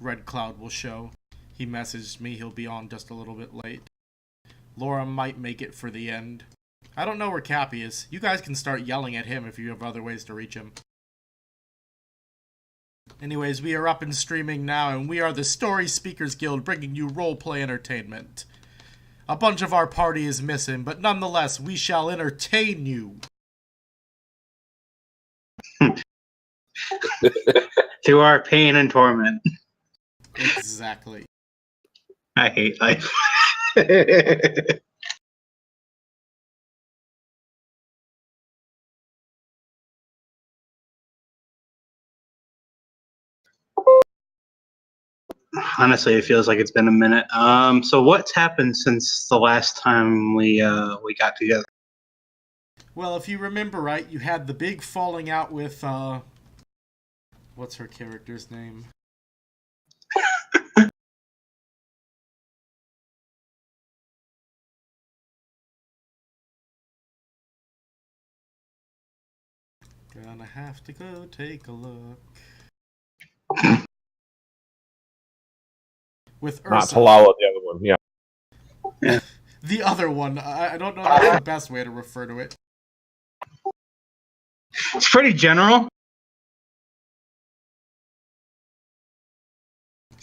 Red Cloud will show. He messaged me he'll be on just a little bit late. Laura might make it for the end. I don't know where Cappy is. You guys can start yelling at him if you have other ways to reach him. Anyways, we are up and streaming now, and we are the Story Speakers Guild, bringing you roleplay entertainment. A bunch of our party is missing, but nonetheless, we shall entertain you. Through our pain and torment. Exactly. I hate life. Honestly, it feels like it's been a minute. So what's happened since the last time we got together? Well, if you remember right, you had the big falling out with, what's her character's name? Gonna have to go take a look. With Ursa. Not Talala, the other one, yeah. The other one. I don't know if that's the best way to refer to it. It's pretty general.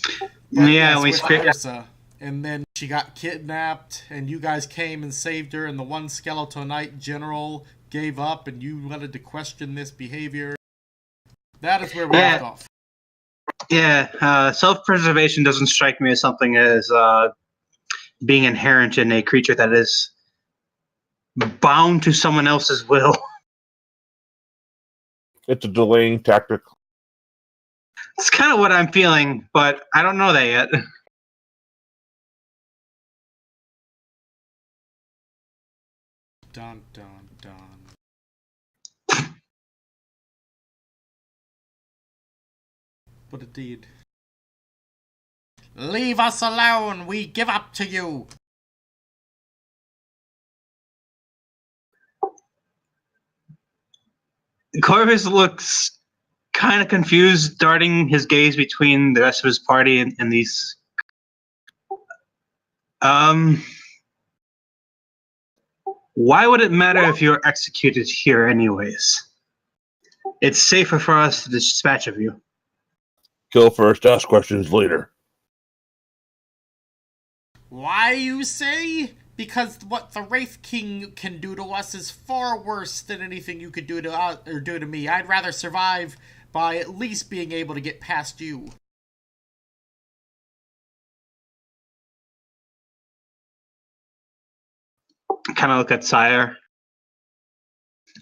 But yeah, yes, we with Ursa. And then she got kidnapped, and you guys came and saved her, and the one Skeletonite general gave up, and you wanted to question this behavior. That is where we left off. Yeah, self-preservation doesn't strike me as something as being inherent in a creature that is bound to someone else's will. It's a delaying tactic. It's kind of what I'm feeling, but I don't know that yet. Dun, dun, dun. What a deed. Leave us alone! We give up to you! Corvus looks kind of confused, darting his gaze between the rest of his party and these. Why would it matter if you're executed here anyways? It's safer for us to dispatch of you. Kill first, ask questions later. Why, you say? Because what the Wraith King can do to us is far worse than anything you could do to us or do to me. I'd rather survive by at least being able to get past you. I kind of look at Sire.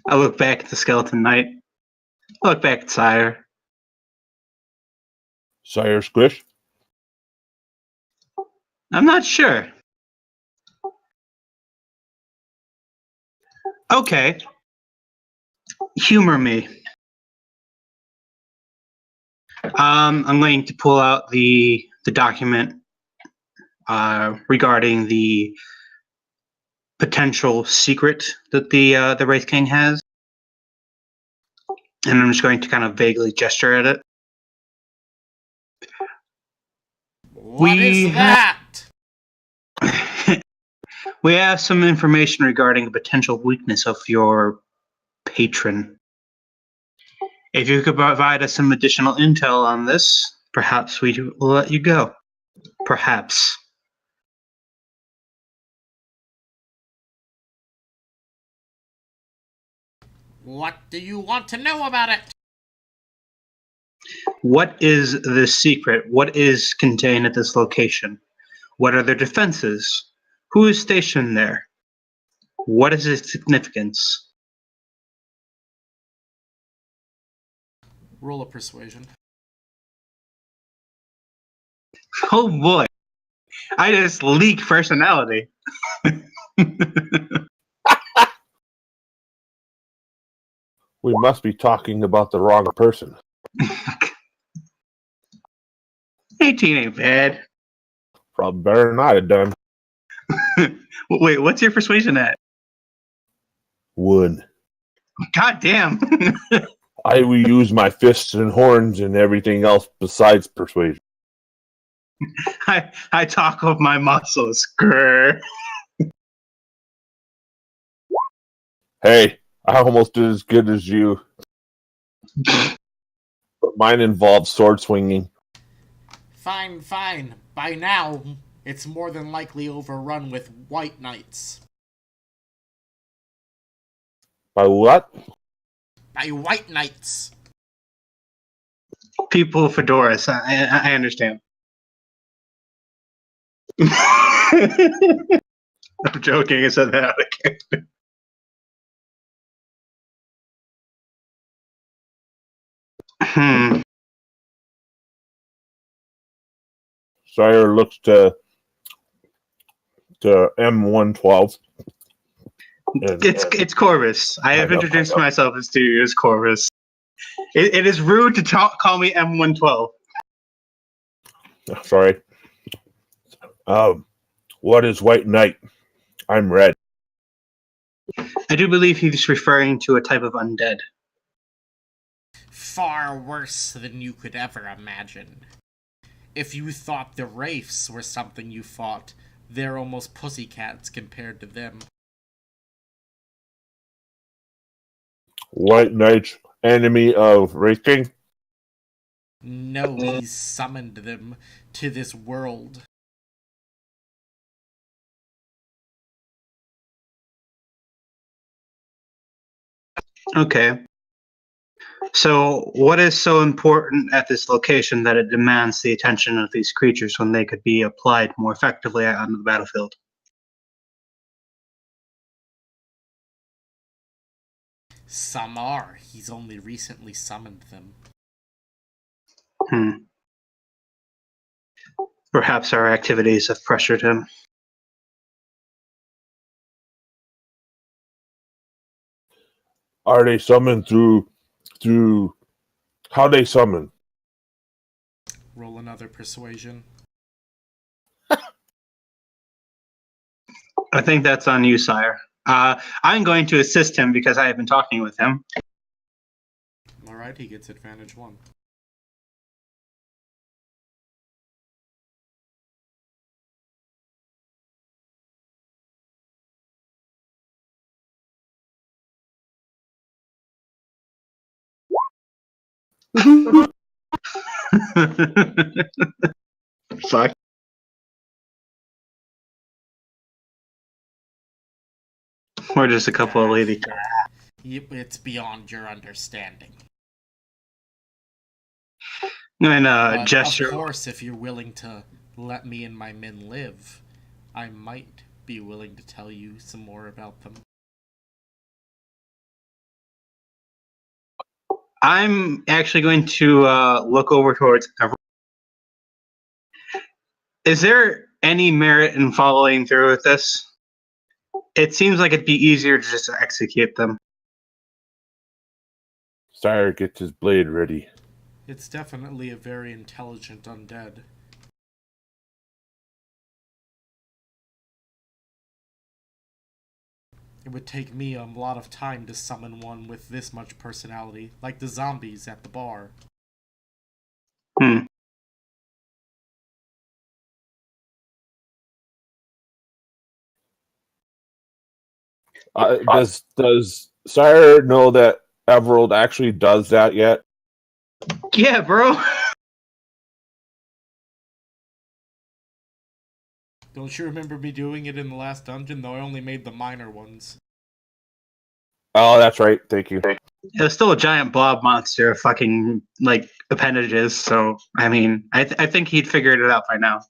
I look back at the Skeleton Knight. I look back at Sire. Sire Squish? I'm not sure. Okay. Humor me. I'm going to pull out the document regarding the potential secret that the Wraith King has, and I'm just going to kind of vaguely gesture at it. What is that? We have some information regarding a potential weakness of your patron. If you could provide us some additional intel on this, perhaps we will let you go. Perhaps. What do you want to know about it? What is the secret? What is contained at this location? What are their defenses? Who is stationed there? What is its significance? Roll a persuasion. Oh boy. I just leak personality. We must be talking about the wrong person. 18 ain't bad. Probably better than I'd have done. Wait, what's your persuasion at? Would. God damn. I will use my fists and horns and everything else besides persuasion. I talk with my muscles. Grr. Hey, I almost did as good as you. But mine involved sword swinging. Fine, fine. By now, it's more than likely overrun with white knights. By what? By white knights. People with fedoras. I understand. I'm joking. I said that. Hmm. Sire looks to M112. It's Corvus. I have introduced myself as to you as Corvus. It is rude to call me M112. Sorry. What is White Knight? I'm red. I do believe he's referring to a type of undead. Far worse than you could ever imagine. If you thought the Wraiths were something you fought, they're almost pussycats compared to them. White Knight's enemy of Wraith King? No, he's summoned them to this world. Okay. So, what is so important at this location that it demands the attention of these creatures when they could be applied more effectively on the battlefield? Some are. He's only recently summoned them. Perhaps our activities have pressured him. Are they summoned through how they summon? Roll another persuasion. I think that's on you, sire. I'm going to assist him because I have been talking with him. Alright, he gets advantage 1. Fuck. We're just a couple of lady. It's beyond your understanding. And But gesture. of course, if you're willing to let me and my men live, I might be willing to tell you some more about them. I'm actually going to look over towards everyone. Is there any merit in following through with this? It seems like it'd be easier to just execute them. Sire gets his blade ready. It's definitely a very intelligent undead. It would take me a lot of time to summon one with this much personality, like the zombies at the bar. Does Sire know that Everald actually does that yet? Yeah, bro. Don't you remember me doing it in the last dungeon, though I only made the minor ones? Oh, that's right. Thank you. It was still a giant blob monster of fucking, like, appendages, so, I mean, I think he'd figured it out by now.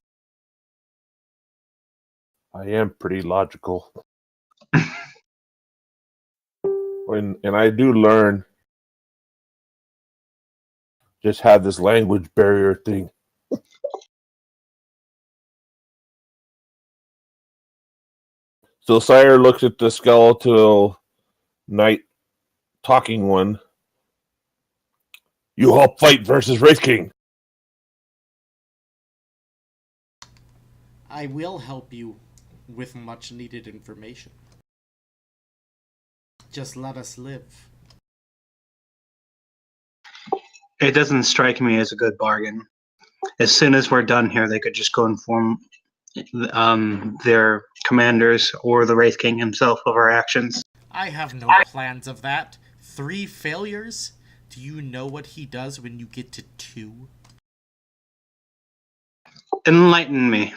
I am pretty logical. And I do learn. Just have this language barrier thing. So Sire looks at the skeletal knight talking one. You help fight versus Wraith King. I will help you with much needed information. Just let us live. It doesn't strike me as a good bargain. as soon as we're done here, they could just go inform their commanders or the Wraith King himself of our actions. I have no plans of that. 3 failures? Do you know what he does when you get to 2? Enlighten me.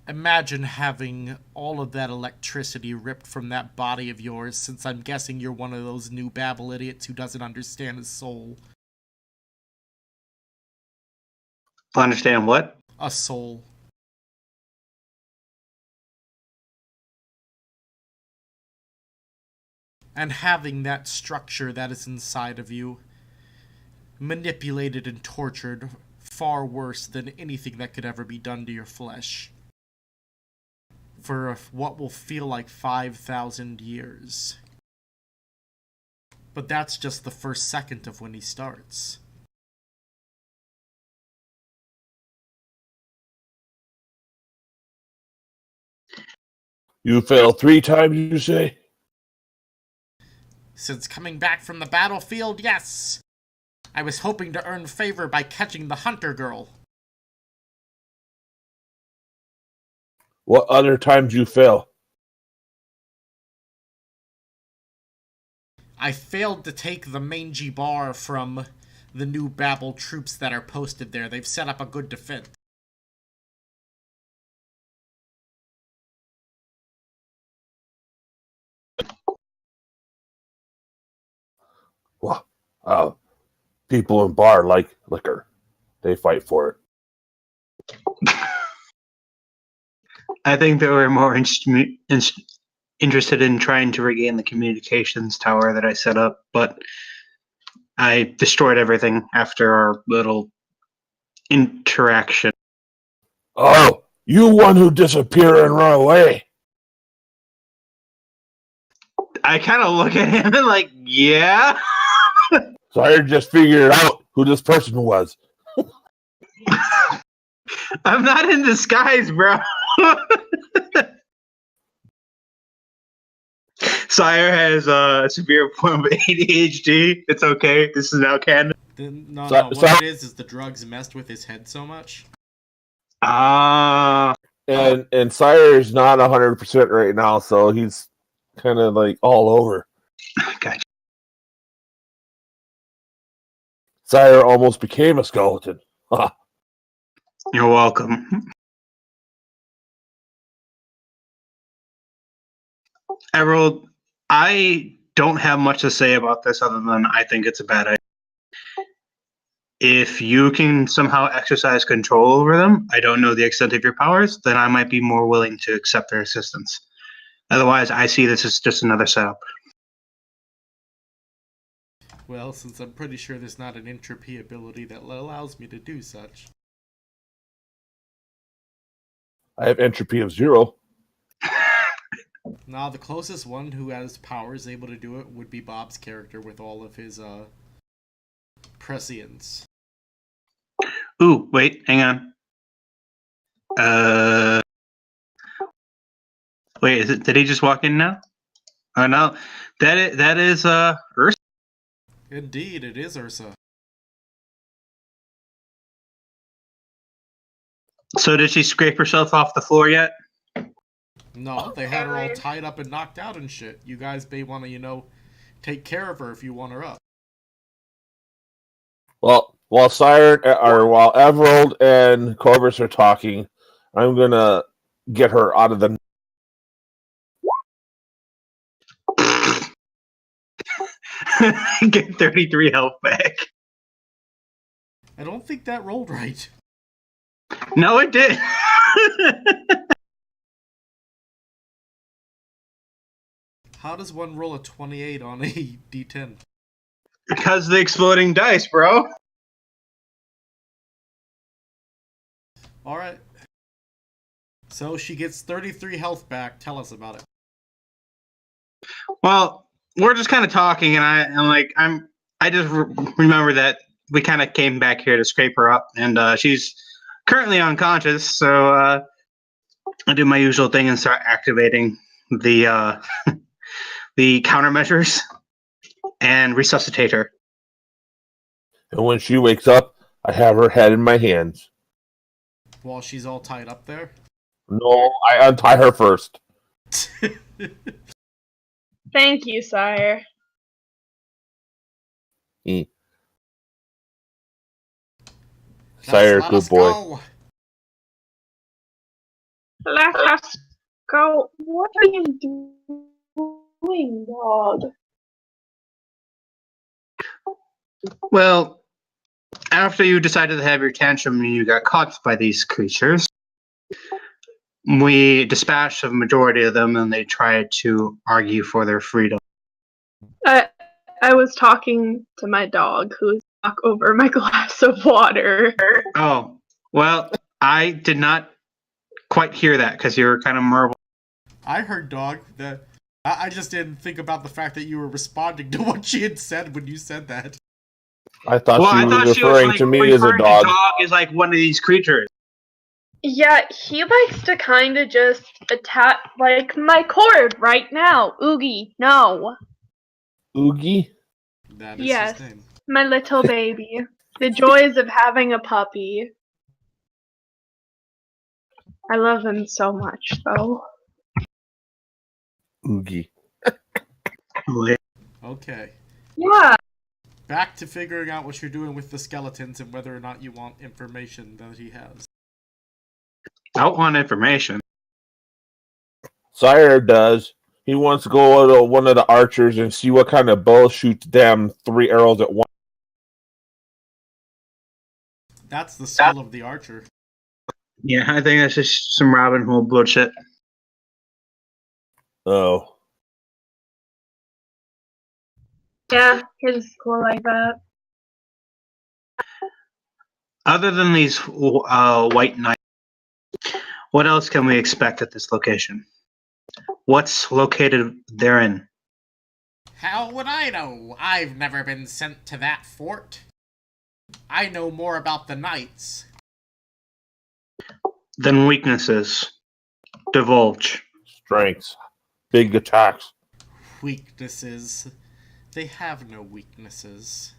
Imagine having all of that electricity ripped from that body of yours, since I'm guessing you're one of those new Babel idiots who doesn't understand his soul. Understand what? A soul. And having that structure that is inside of you manipulated and tortured far worse than anything that could ever be done to your flesh. For what will feel like 5,000 years. But that's just the first second of when he starts. You fail 3 times, you say? Since coming back from the battlefield, yes. I was hoping to earn favor by catching the hunter girl. What other times you fail? I failed to take the mangy bar from the new Babel troops that are posted there. They've set up a good defense. Well, people in bar like liquor. They fight for it. I think they were more interested in trying to regain the communications tower that I set up, but I destroyed everything after our little interaction. Oh, you one who disappear and run away. I kind of look at him and like, yeah. So I just figured out who this person was. I'm not in disguise, bro. Sire has a severe form of ADHD. It's okay. This is now canon. No, what it is the drugs messed with his head so much. And Sire's not 100% right now, so he's kind of like all over. Gotcha. Sire almost became a skeleton. You're welcome. Emerald, I don't have much to say about this other than I think it's a bad idea. If you can somehow exercise control over them, I don't know the extent of your powers, then I might be more willing to accept their assistance. Otherwise, I see this as just another setup. Well, since I'm pretty sure there's not an entropy ability that allows me to do such. I have entropy of 0. Nah, the closest one who has powers able to do it would be Bob's character with all of his, prescience. Ooh, wait, hang on. Wait, did he just walk in now? Oh, no. That is Ursa. Indeed, it is Ursa. So did she scrape herself off the floor yet? No, they had her all tied up and knocked out and shit. You guys may want to, take care of her if you want her up. Well, while Everald and Corvus are talking, I'm gonna get her out of the. Get 33 health back. I don't think that rolled right. No, it did. How does one roll a 28 on a d10? Because the exploding dice, bro. Alright. So she gets 33 health back. Tell us about it. Well, we're just kind of talking, and I just remember that we kind of came back here to scrape her up, and she's currently unconscious. So I do my usual thing and start activating the the countermeasures and resuscitate her. And when she wakes up, I have her head in my hands. While she's all tied up there? No, I untie her first. Thank you, sire. Sire, Let good us boy. go. Let us go. What are you doing, dog? Well, after you decided to have your tantrum and you got caught by these creatures, we dispatched a majority of them and they tried to argue for their freedom. I was talking to my dog who's knocked over my glass of water. Oh, well, I did not quite hear that because you were kind of murmuring. I heard dog. I just didn't think about the fact that you were responding to what she had said when you said that. I thought she was referring to me as a dog. Dog is like one of these creatures. Yeah, he likes to kind of just attack, like my cord right now. Oogie, no. Oogie? That is Yes, his name. my little baby. The joys of having a puppy. I love him so much, though. Oogie. Okay. Yeah. Back to figuring out what you're doing with the skeletons and whether or not you want information that he has. I don't want information. Sire does. He wants to go to one of the archers and see what kind of bow shoots them 3 arrows at once. That's the skill of the archer. Yeah, I think that's just some Robin Hood bullshit. Oh. Yeah, his cool like that. Other than these white knights, what else can we expect at this location? What's located therein? How would I know? I've never been sent to that fort. I know more about the knights. Then weaknesses. Divulge. Strengths. Big attacks. Weaknesses. They have no weaknesses.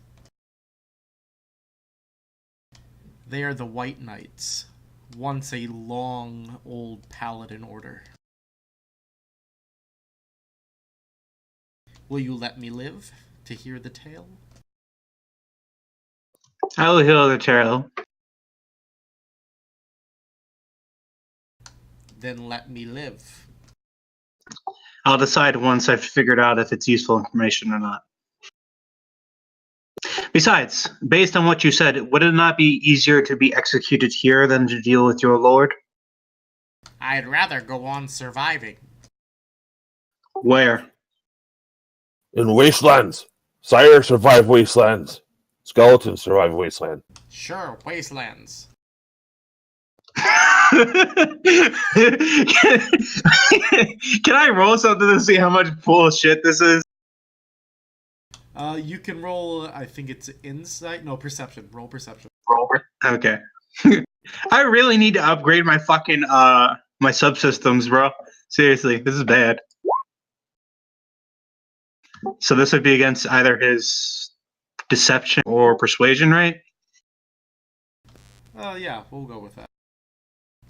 They are the White Knights, once a long, old paladin order. Will you let me live to hear the tale? I will hear the tale. Then let me live. I'll decide once I've figured out if it's useful information or not. Besides, based on what you said, would it not be easier to be executed here than to deal with your lord? I'd rather go on surviving. Where? In wastelands. Sire survived wastelands. Skeletons survive wasteland. Sure, wastelands. Can I roll something to see how much bullshit this is? You can roll, I think it's insight? No, perception. Roll perception. Okay. I really need to upgrade my fucking, my subsystems, bro. Seriously, this is bad. So this would be against either his deception or persuasion, right? Yeah, we'll go with that.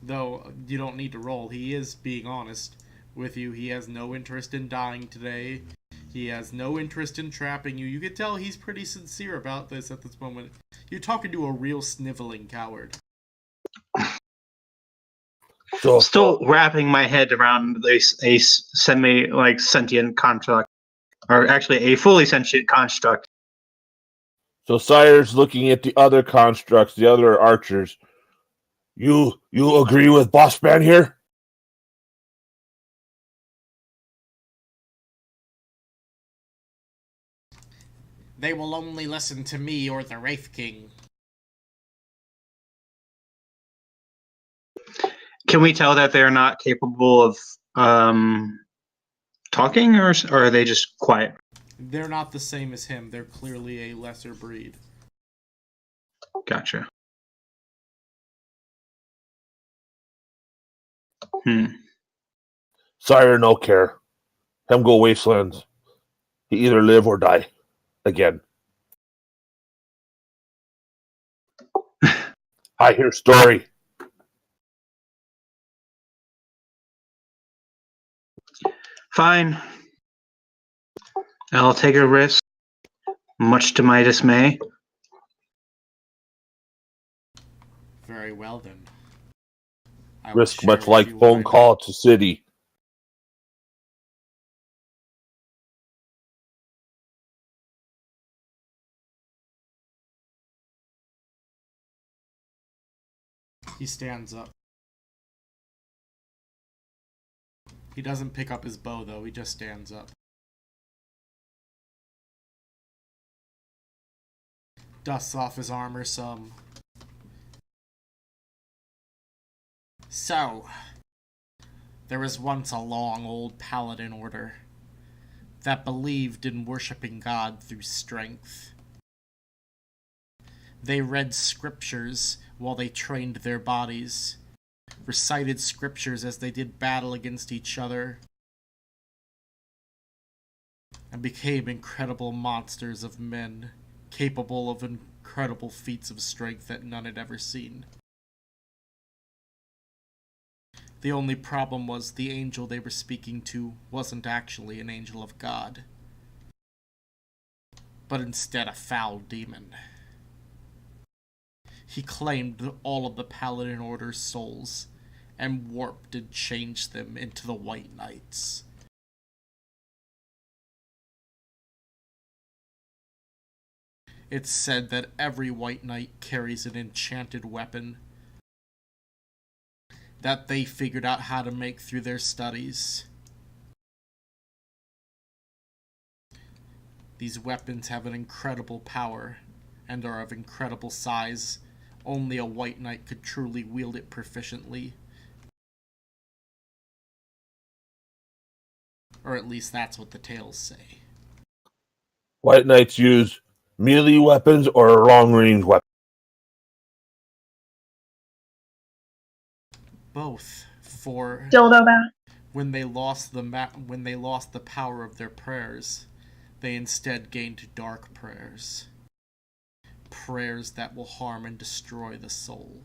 Though, you don't need to roll. He is being honest with you. He has no interest in dying today. He has no interest in trapping you. You can tell he's pretty sincere about this at this moment. You're talking to a real sniveling coward. So, Still wrapping my head around a semi-sentient construct. Or actually, a fully sentient construct. So Sire's looking at the other constructs, the other archers. You agree with Boss Man here? They will only listen to me or the Wraith King. Can we tell that they're not capable of talking, or are they just quiet? They're not the same as him. They're clearly a lesser breed. Gotcha. Sire no care. Him go wastelands. He either live or die. Again. I hear story. Fine. I'll take a risk, much to my dismay. Very well then. I will Risk share much with like you what phone I call to city. know. He stands up. He doesn't pick up his bow though, he just stands up. Dusts off his armor some. So, there was once a long old paladin order that believed in worshipping God through strength. They read scriptures while they trained their bodies, recited scriptures as they did battle against each other, and became incredible monsters of men, capable of incredible feats of strength that none had ever seen. The only problem was the angel they were speaking to wasn't actually an angel of God, but instead a foul demon. He claimed all of the Paladin Order's souls and warped and changed them into the White Knights. It's said that every White Knight carries an enchanted weapon that they figured out how to make through their studies. These weapons have an incredible power and are of incredible size. Only a White Knight could truly wield it proficiently. Or at least that's what the tales say. White Knights use melee weapons or long-range weapons. Both. For Dildo bat. when they lost the power of their prayers, they instead gained dark prayers. Prayers that will harm and destroy the soul,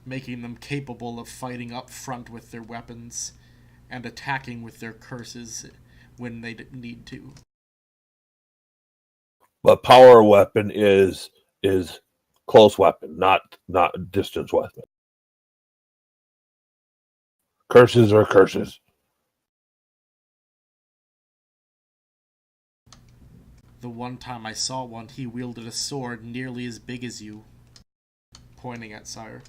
making them capable of fighting up front with their weapons and attacking with their curses when they need to. But power weapon is close weapon, not distance weapon. Curses are curses. The one time I saw one, he wielded a sword nearly as big as you, pointing at Sire.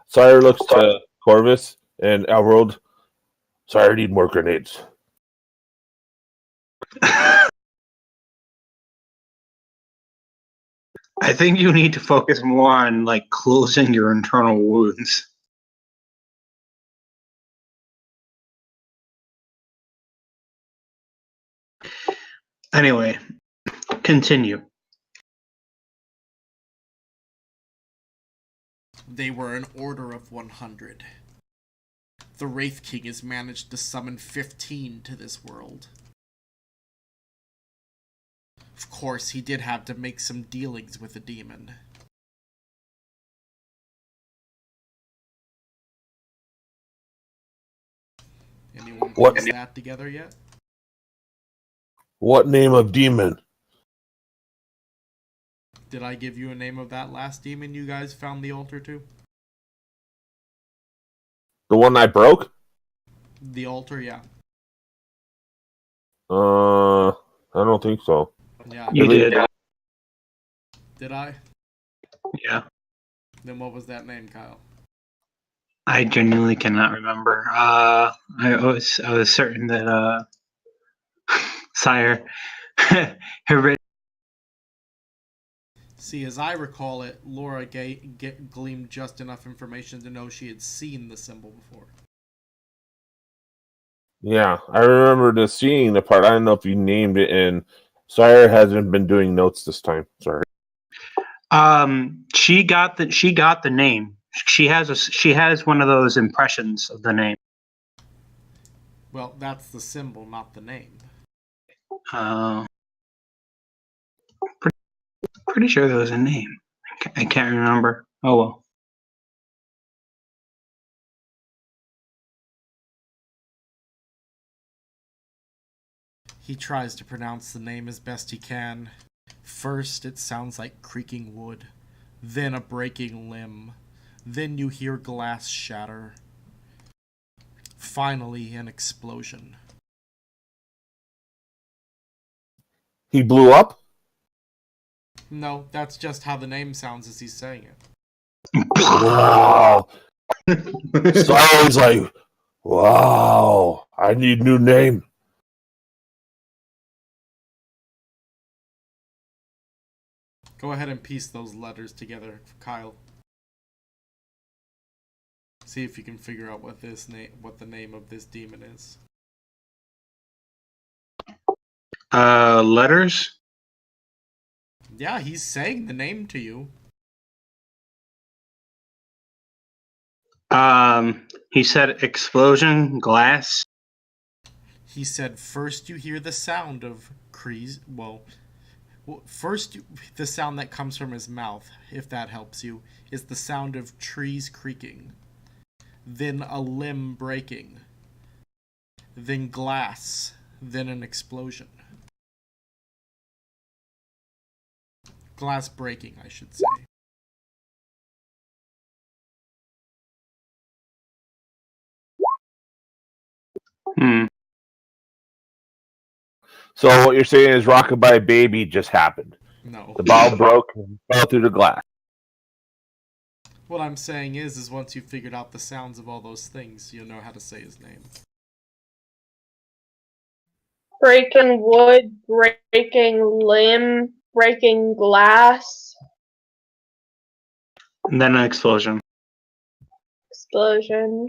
Sire looks to Corvus and Elrond. Sire, need more grenades. I think you need to focus more on like closing your internal wounds. Anyway, continue. They were an order of 100. The Wraith King has managed to summon 15 to this world. Of course, he did have to make some dealings with the demon. Anyone piece that together yet? What name of demon? Did I give you a name of that last demon you guys found the altar to? The one I broke? The altar, yeah. I don't think so. Yeah. You did. Did I? Yeah. Then what was that name, Kyle? I genuinely cannot remember. I was certain that Sire had written. See, as I recall it, Laura gleaned just enough information to know she had seen the symbol before. Yeah, I remember the seeing the part. I don't know if you named it, and Sire hasn't been doing notes this time. Sorry. She got the name. She has one of those impressions of the name. Well, that's the symbol, not the name. Uh, pretty sure there was a name. I can't remember. Oh well. He tries to pronounce the name as best he can. First, it sounds like creaking wood, then a breaking limb, then you hear glass shatter. Finally, an explosion. He blew up? No, that's just how the name sounds as he's saying it. Wow. So I was like, wow, I need a new name. Go ahead and piece those letters together, Kyle. See if you can figure out what the name of this demon is. Letters? Yeah, he's saying the name to you. He said explosion, glass. He said first you hear the sound of the sound that comes from his mouth, if that helps you, is the sound of trees creaking. Then a limb breaking. Then glass. Then an explosion. Glass breaking, I should say. So what you're saying is Rockabye Baby just happened. No. The bottle broke and fell through the glass. What I'm saying is once you've figured out the sounds of all those things, you'll know how to say his name. Breaking wood, breaking limb, breaking glass, And then an explosion. explosion.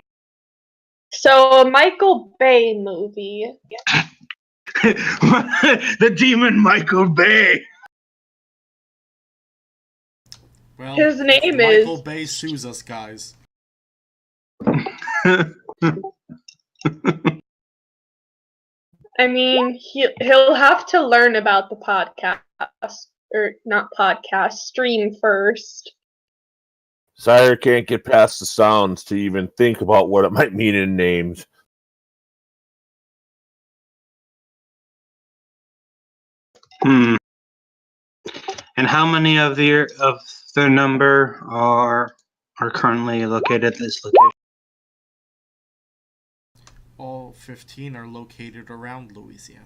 So a Michael Bay movie. The demon Michael Bay. Well, His name Michael is Bay sues us, guys. I mean, he'll have to learn about the podcast, or not podcast, stream first. Sire can't get past the sounds to even think about what it might mean in names. And how many of their number are currently located at this location? All 15 are located around Louisiana.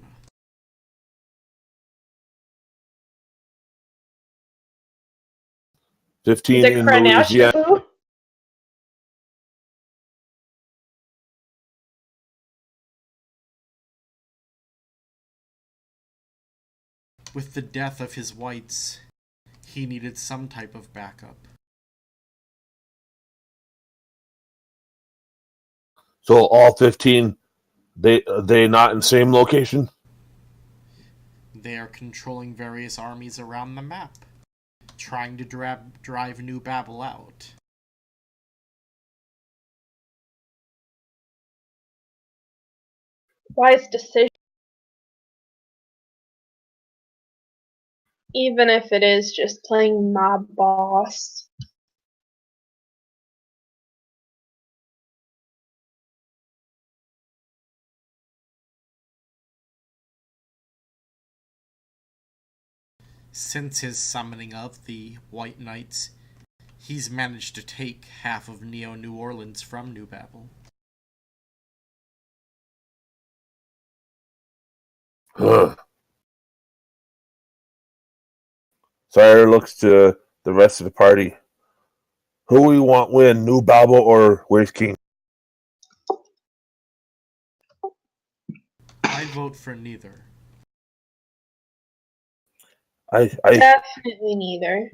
Is 15 it in Louisiana. Krenashibu? With the death of his whites, he needed some type of backup. So all 15, they not in the same location? They are controlling various armies around the map, trying to drive New Babel out. Wise decision. Even if it is just playing mob boss. Since his summoning of the White Knights, he's managed to take half of Neo-New Orleans from New Babel. Sire looks to the rest of the party. Who we want win, New Babel or Where's King? I'd vote for neither. I Definitely neither.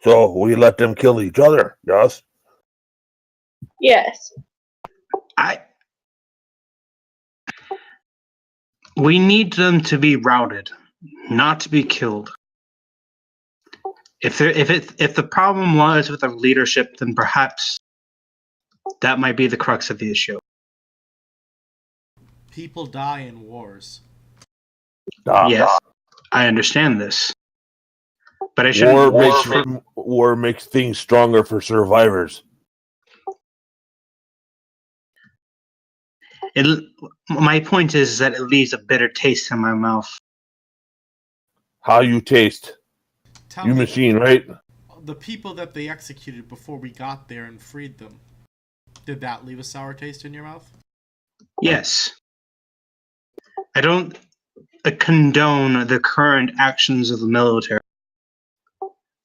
So we let them kill each other, yes? Yes. We need them to be routed, not to be killed. If the problem lies with the leadership, then perhaps that might be the crux of the issue. People die in wars. Yes, I understand this. But I shouldn't... War makes things stronger for survivors. My point is that it leaves a bitter taste in my mouth. How you taste? Tell You me, machine, right? the people that they executed before we got there and freed them, did that leave a sour taste in your mouth? Yes. I don't condone the current actions of the military.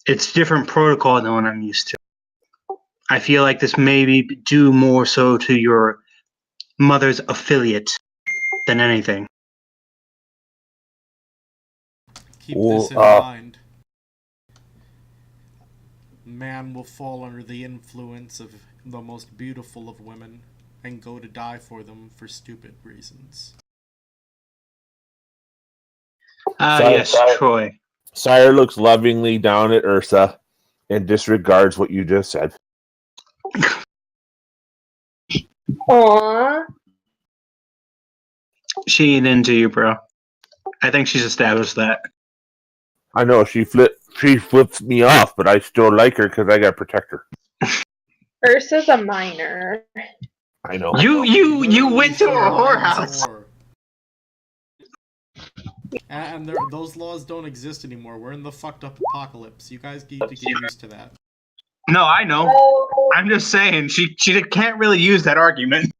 It's different protocol than what I'm used to. I feel like this may be due more so to your mother's affiliate than anything. Keep this in mind. Man will fall under the influence of the most beautiful of women and go to die for them for stupid reasons. Yes, Troy. Sire looks lovingly down at Ursa and disregards what you just said. Aww. She ain't into you, bro. I think she's established that. I know she flips me off, but I still like her because I got to protect her. Ursa's a minor. I know. You went to a whorehouse. And those laws don't exist anymore. We're in the fucked up apocalypse. You guys need to get used to that. No, I know. I'm just saying she can't really use that argument.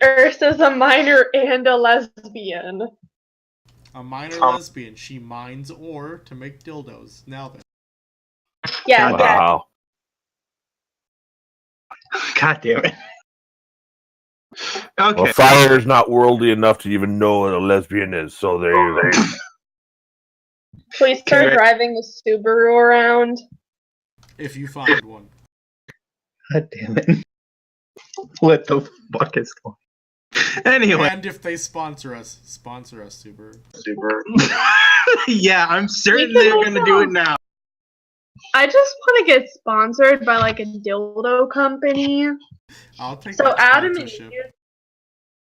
Ursa's a minor and a lesbian. A minor lesbian. She mines ore to make dildos. Now then. Yeah, Wow. God damn it. Okay. Well, Fire is not worldly enough to even know what a lesbian is, so there you go. Please start driving the Subaru around. If you find one. God damn it. What the fuck is going on? Anyway. And if they sponsor us, Subaru. Yeah, I'm certain they're gonna do it now. I just want to get sponsored by like a dildo company. I'll take so that Adam sponsorship.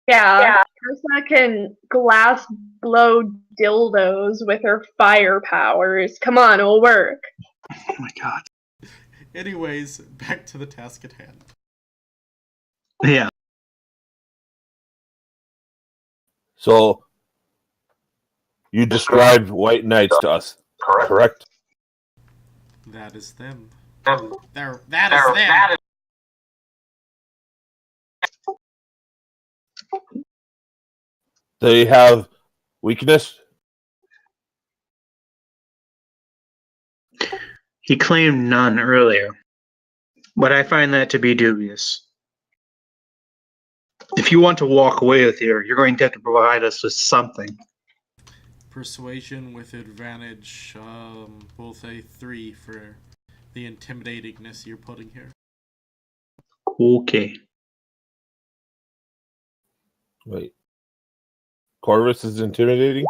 and Ursa can glass blow dildos with her fire powers. Come on, it'll work. Oh my god. Anyways, back to the task at hand. Yeah. So, you described white knights to us, correct? That is them. That is them. They have weakness? He claimed none earlier, but I find that to be dubious. If you want to walk away with here, you're going to have to provide us with something. Persuasion with advantage, we'll say 3 for the intimidatingness you're putting here. Okay. Wait. Corvus is intimidating?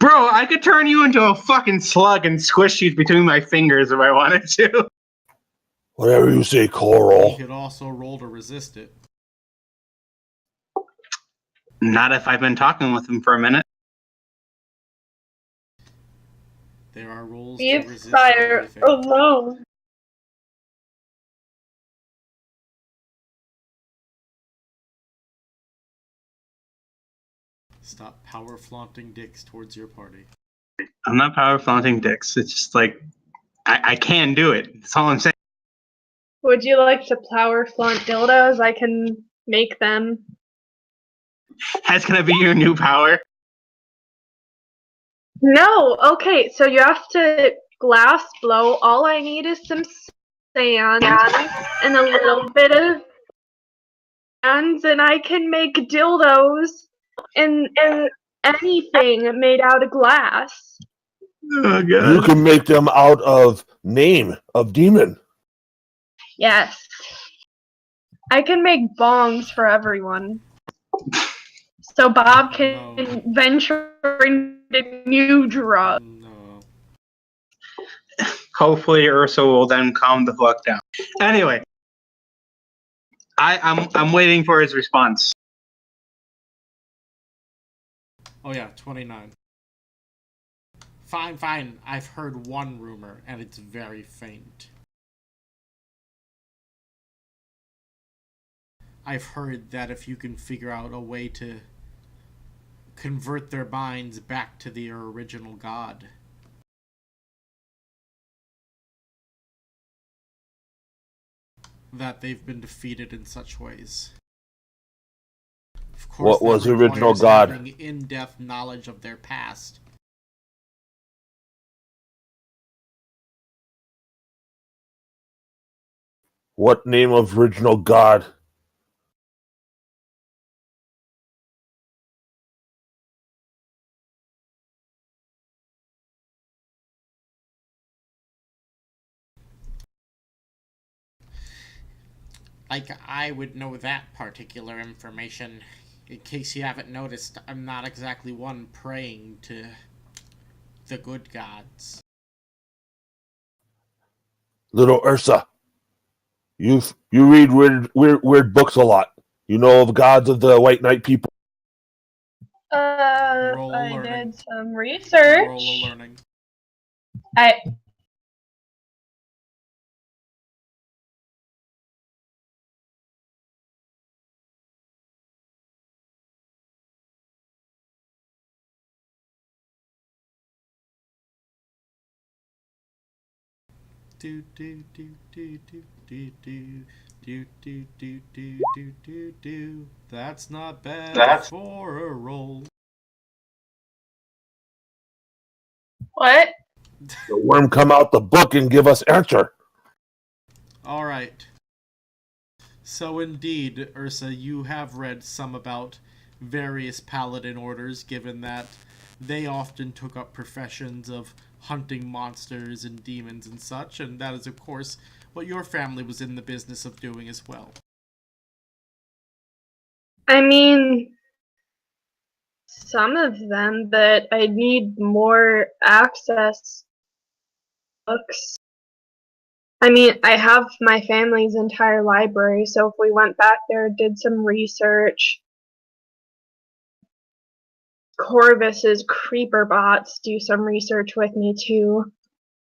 Bro, I could turn you into a fucking slug and squish you between my fingers if I wanted to. Whatever you say, Coral. You could also roll to resist it. Not if I've been talking with him for a minute. There are rules Be to resist fire everything. alone. Stop power flaunting dicks towards your party. I'm not power flaunting dicks. It's just like, I can do it. That's all I'm saying. Would you like to power flaunt dildos? I can make them. That's gonna be your new power. No, okay, so you have to glass blow. All I need is some sand and a little bit of sand, and I can make dildos and anything made out of glass. Oh god. You can make them out of name of demon. Yes. I can make bongs for everyone. So Bob can venture into new drugs. No. Hopefully Ursa will then calm the fuck down. Anyway. I'm waiting for his response. Oh yeah, 29. Fine. I've heard one rumor, and it's very faint. I've heard that if you can figure out a way to convert their minds back to their original god, that they've been defeated in such ways. Of course, What was that the original requires god? having in-depth knowledge of their past. What name of original god? Like, I would know that particular information. In case you haven't noticed, I'm not exactly one praying to the good gods. Little Ursa. You read weird books a lot. You know of gods of the White Knight people. Roll a I learning. did some research. Roll a learning. I Do do do do do do do do do do do do do. That's not bad for a roll. what? The worm come out the book and give us answer. All right. So indeed, Ursa, you have read some about various paladin orders, given that they often took up professions of hunting monsters and demons and such, and that is, of course, what your family was in the business of doing as well. I mean, some of them, but I need more access to books. I mean, I have my family's entire library, so if we went back there, did some research, Corvus's creeper bots do some research with me too.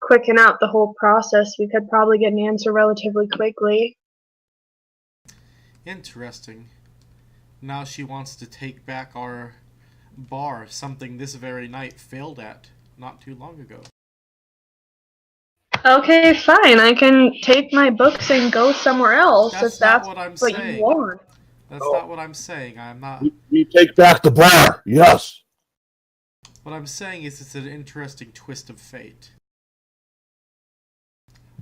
Quicken out the whole process, we could probably get an answer relatively quickly. Interesting. Now she wants to take back our bar, something this very night failed at not too long ago. Okay, fine. I can take my books and go somewhere else That's if not that's what I'm what saying. you want. That's not what I'm saying. I'm not. We take back the bar. Yes. What I'm saying is it's an interesting twist of fate.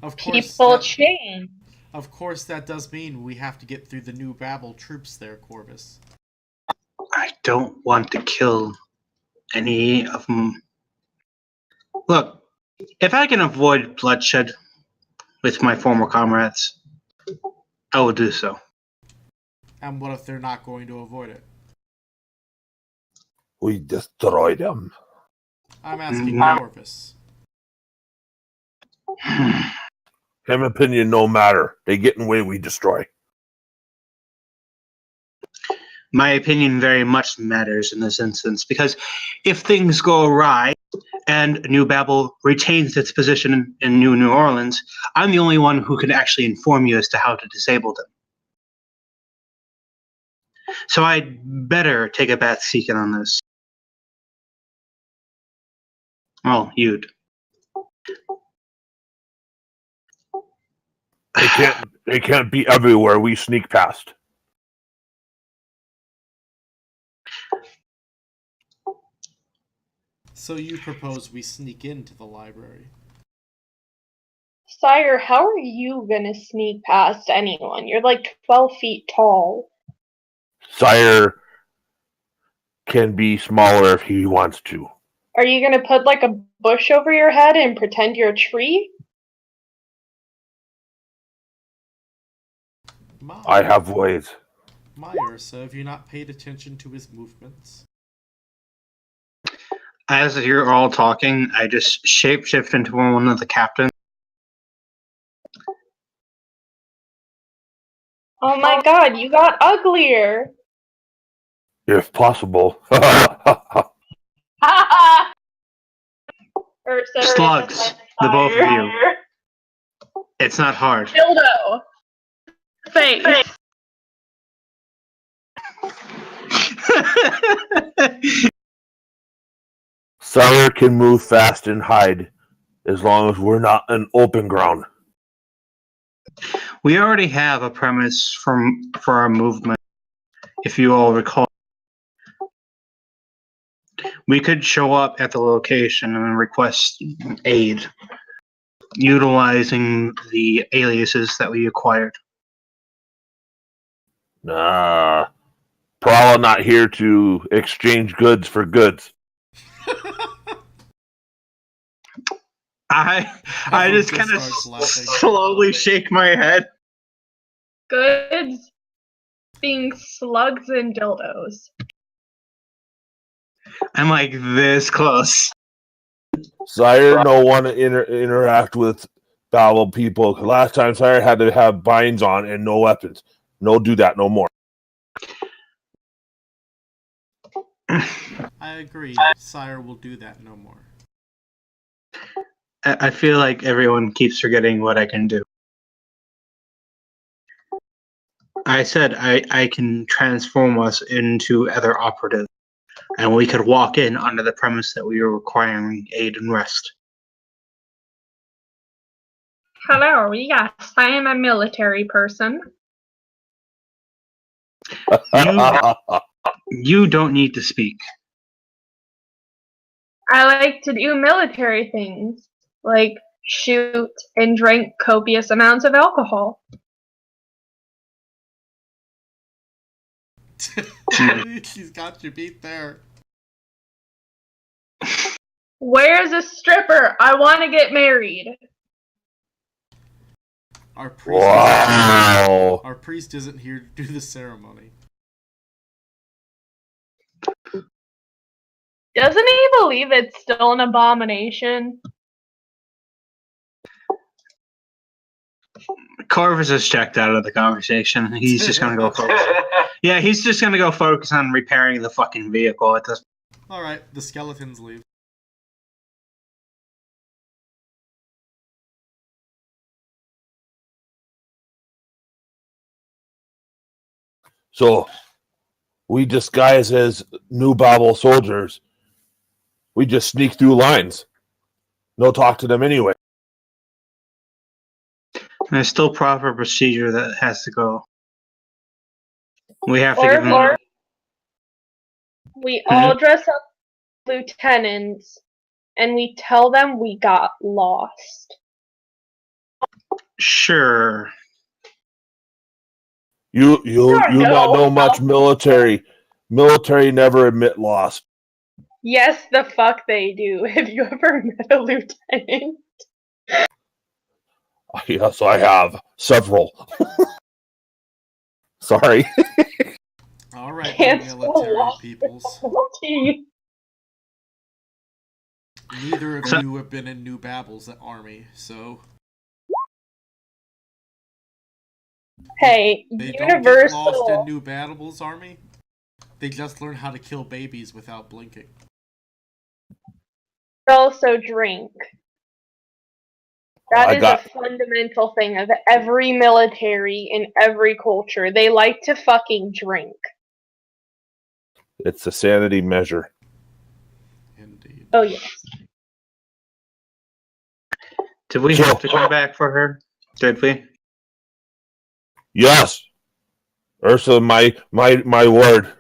Of People change. Of course, that does mean we have to get through the new Babel troops there, Corvus. I don't want to kill any of them. Look, if I can avoid bloodshed with my former comrades, I will do so. And what if they're not going to avoid it? We destroy them. I'm asking Corvus. Him opinion no matter. They get in way we destroy. My opinion very much matters in this instance, because if things go awry and New Babel retains its position in New Orleans, I'm the only one who can actually inform you as to how to disable them. So I'd better take a back seat on this. Well, you'd. They can't be everywhere we sneak past. So you propose we sneak into the library? Sire, how are you gonna sneak past anyone? You're like 12 feet tall. Sire can be smaller if he wants to. Are you gonna put like a bush over your head and pretend you're a tree? I have ways. My Ursa, have you not paid attention to his movements? As you're all talking, I just shapeshift into one of the captains. Oh my god, you got uglier! If possible. Slugs, the both of you. It's not hard. Dildo. Face. Sire can move fast and hide as long as we're not in open ground. We already have a premise for our movement, if you all recall. We could show up at the location and request aid, utilizing the aliases that we acquired. Nah. Prala not here to exchange goods for goods. I just kind of slowly shake my head. Goods being slugs and dildos. I'm like this close. Sire no want to interact with Babel people. Last time Sire had to have binds on and no weapons. No do that no more. I agree. Sire will do that no more. I feel like everyone keeps forgetting what I can do. I said I can transform us into other operatives, and we could walk in under the premise that we were requiring aid and rest. Hello, yes, I am a military person. You don't need to speak. I like to do military things, like shoot and drink copious amounts of alcohol. She's got you beat there. Where's a stripper? I want to get married. Our priest, Wow. our priest isn't here to do the ceremony. Doesn't he believe it's still an abomination? Corvus is checked out of the conversation. He's just gonna go focus. Yeah, he's just gonna go focus on repairing the fucking vehicle at this. Alright, the skeletons leave. So, we disguise as New Babel soldiers. We just sneak through lines. No talk to them anyway. There's still proper procedure that has to go. We have to Or give them. we all dress up as lieutenants and we tell them we got lost. Sure. You not know much military. Military never admit loss. Yes, the fuck they do. Have you ever met a lieutenant? Yes, I have. Several. Sorry. Alright, Can't military swallow. peoples. Neither of you have been in New Babel's army, so... Hey, They don't get lost in Universal. New Babel's army. They just learn how to kill babies without blinking. Also drink. That is a fundamental thing of every military in every culture. They like to fucking drink. It's a sanity measure. Indeed. Oh, yes. Did we have to come back for her? Did we? Yes. Ursula, my word.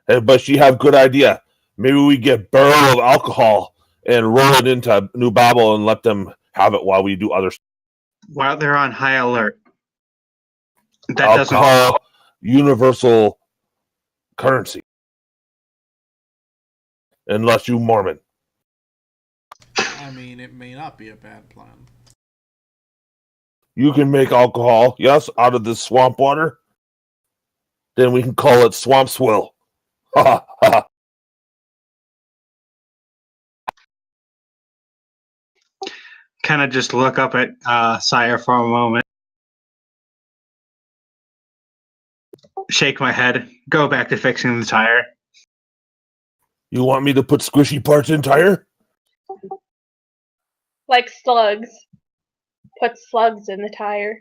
But she have good idea. Maybe we get barrel of alcohol and roll it into New Babel and let them have it while we do other stuff. While they're on high alert. That doesn't. Alcohol, universal currency. Unless you Mormon. I mean, it may not be a bad plan. You can make alcohol, yes, out of this swamp water. Then we can call it swamp swill. Ha ha ha. Kind of just look up at Sire for a moment. Shake my head. Go back to fixing the tire. You want me to put squishy parts in tire? Like slugs. Put slugs in the tire.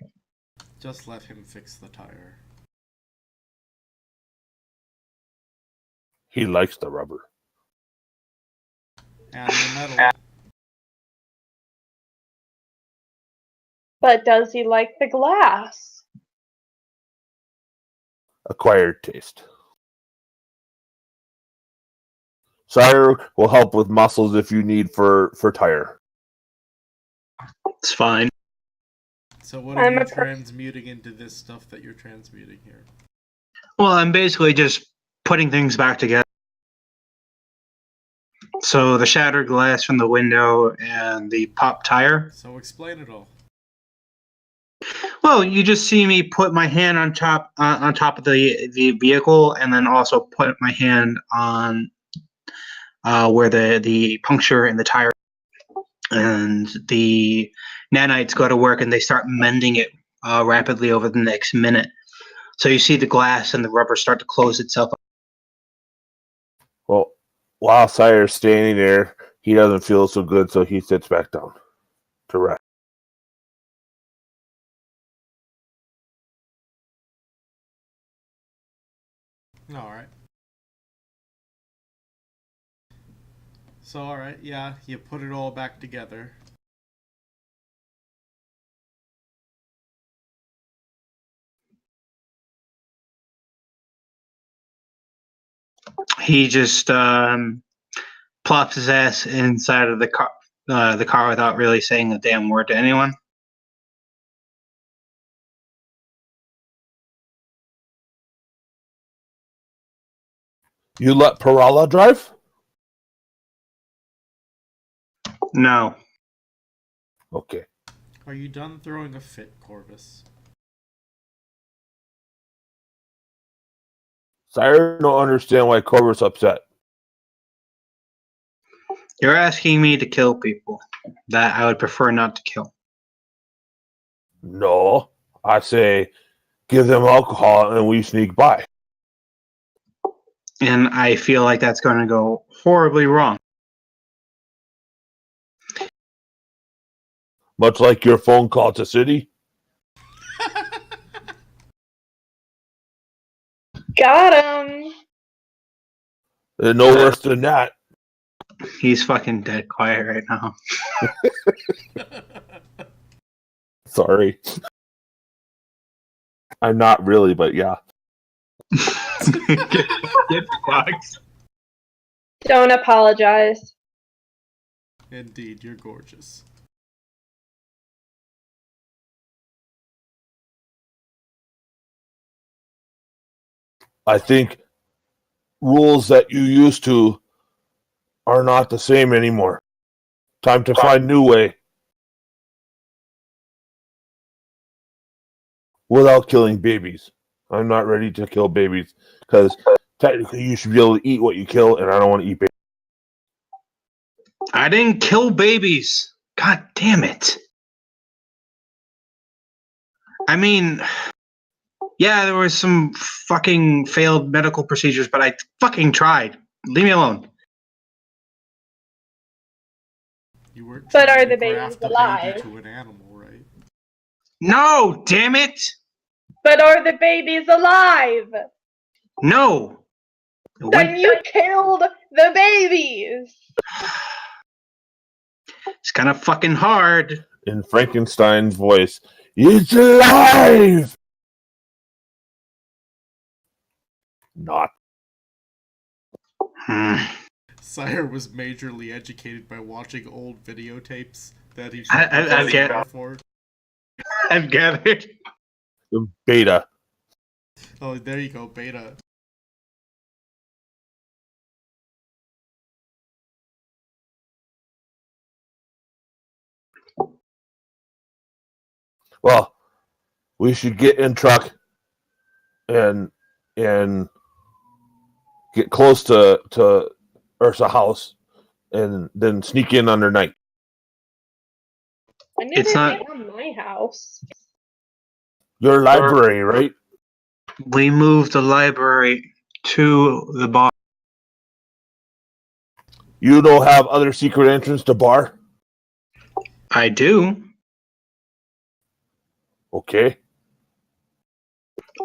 Just let him fix the tire. He likes the rubber. And the metal. But does he like the glass? Acquired taste. Sire will help with muscles if you need for tire. It's fine. So what are you transmuting into this stuff that you're transmuting here? Well, I'm basically just putting things back together. So the shattered glass from the window and the pop tire. So explain it all. Well, you just see me put my hand on top of the vehicle, and then also put my hand on where the puncture in the tire, and the nanites go to work and they start mending it rapidly over the next minute. So you see the glass and the rubber start to close itself up. Well, while Sire's standing there, he doesn't feel so good, so he sits back down to rest. Alright. So, alright, yeah, you put it all back together. He just plops his ass inside of the car without really saying a damn word to anyone. You let Perala drive? No. Okay. Are you done throwing a fit, Corvus? Sire don't understand why Corvus upset. You're asking me to kill people that I would prefer not to kill. No. I say, give them alcohol and we sneak by. And I feel like that's going to go horribly wrong. Much like your phone call to City. Got him! No worse than that. He's fucking dead quiet right now. Sorry. I'm not really, but yeah. Get fucked. Don't apologize. Indeed, you're gorgeous. I think rules that you used to are not the same anymore. Time to find new way. Without killing babies. I'm not ready to kill babies because technically you should be able to eat what you kill, and I don't want to eat babies. I didn't kill babies. God damn it. I mean, yeah, there was some fucking failed medical procedures, but I fucking tried. Leave me alone. You weren't But trying are to the babies graft a alive? baby to an animal, right? No, damn it. But are the babies alive? No. Then you killed the babies! It's kind of fucking hard. In Frankenstein's voice, it's alive! Not. Sire was majorly educated by watching old videotapes that he's I've for. I've gathered. Beta. Oh, there you go, beta. Well, we should get in truck and get close to Ursa house and then sneak in under night. I never It's not- hit on my house. Your library, right? We moved the library to the bar. You don't have other secret entrance to bar? I do. Okay.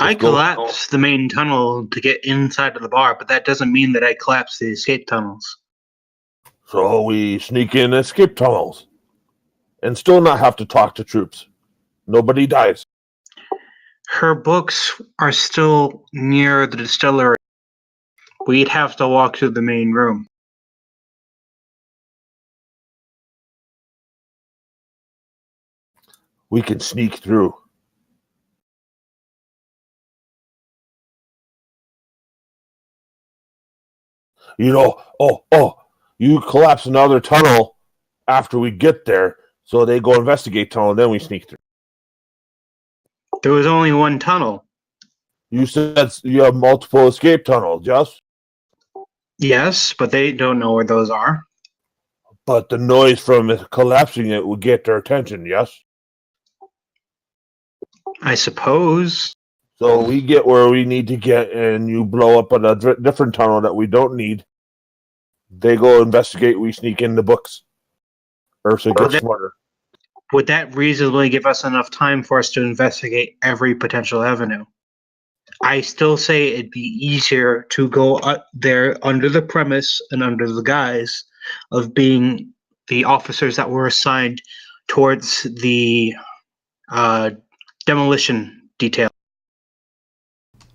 I Let's go. collapsed the main tunnel to get inside of the bar, but that doesn't mean that I collapsed the escape tunnels. So we sneak in escape tunnels and still not have to talk to troops. Nobody dies. Her books are still near the distillery. We'd have to walk to the main room. We can sneak through. You collapse another tunnel after we get there, so they go investigate tunnel, and then we sneak through. There was only one tunnel. You said you have multiple escape tunnels, yes? Yes, but they don't know where those are. But the noise from it collapsing it would get their attention, yes? I suppose. So we get where we need to get, and you blow up a different tunnel that we don't need. They go investigate, we sneak in the books. Ursa gets smarter. Would that reasonably give us enough time for us to investigate every potential avenue? I still say it'd be easier to go there under the premise and under the guise of being the officers that were assigned towards the demolition detail.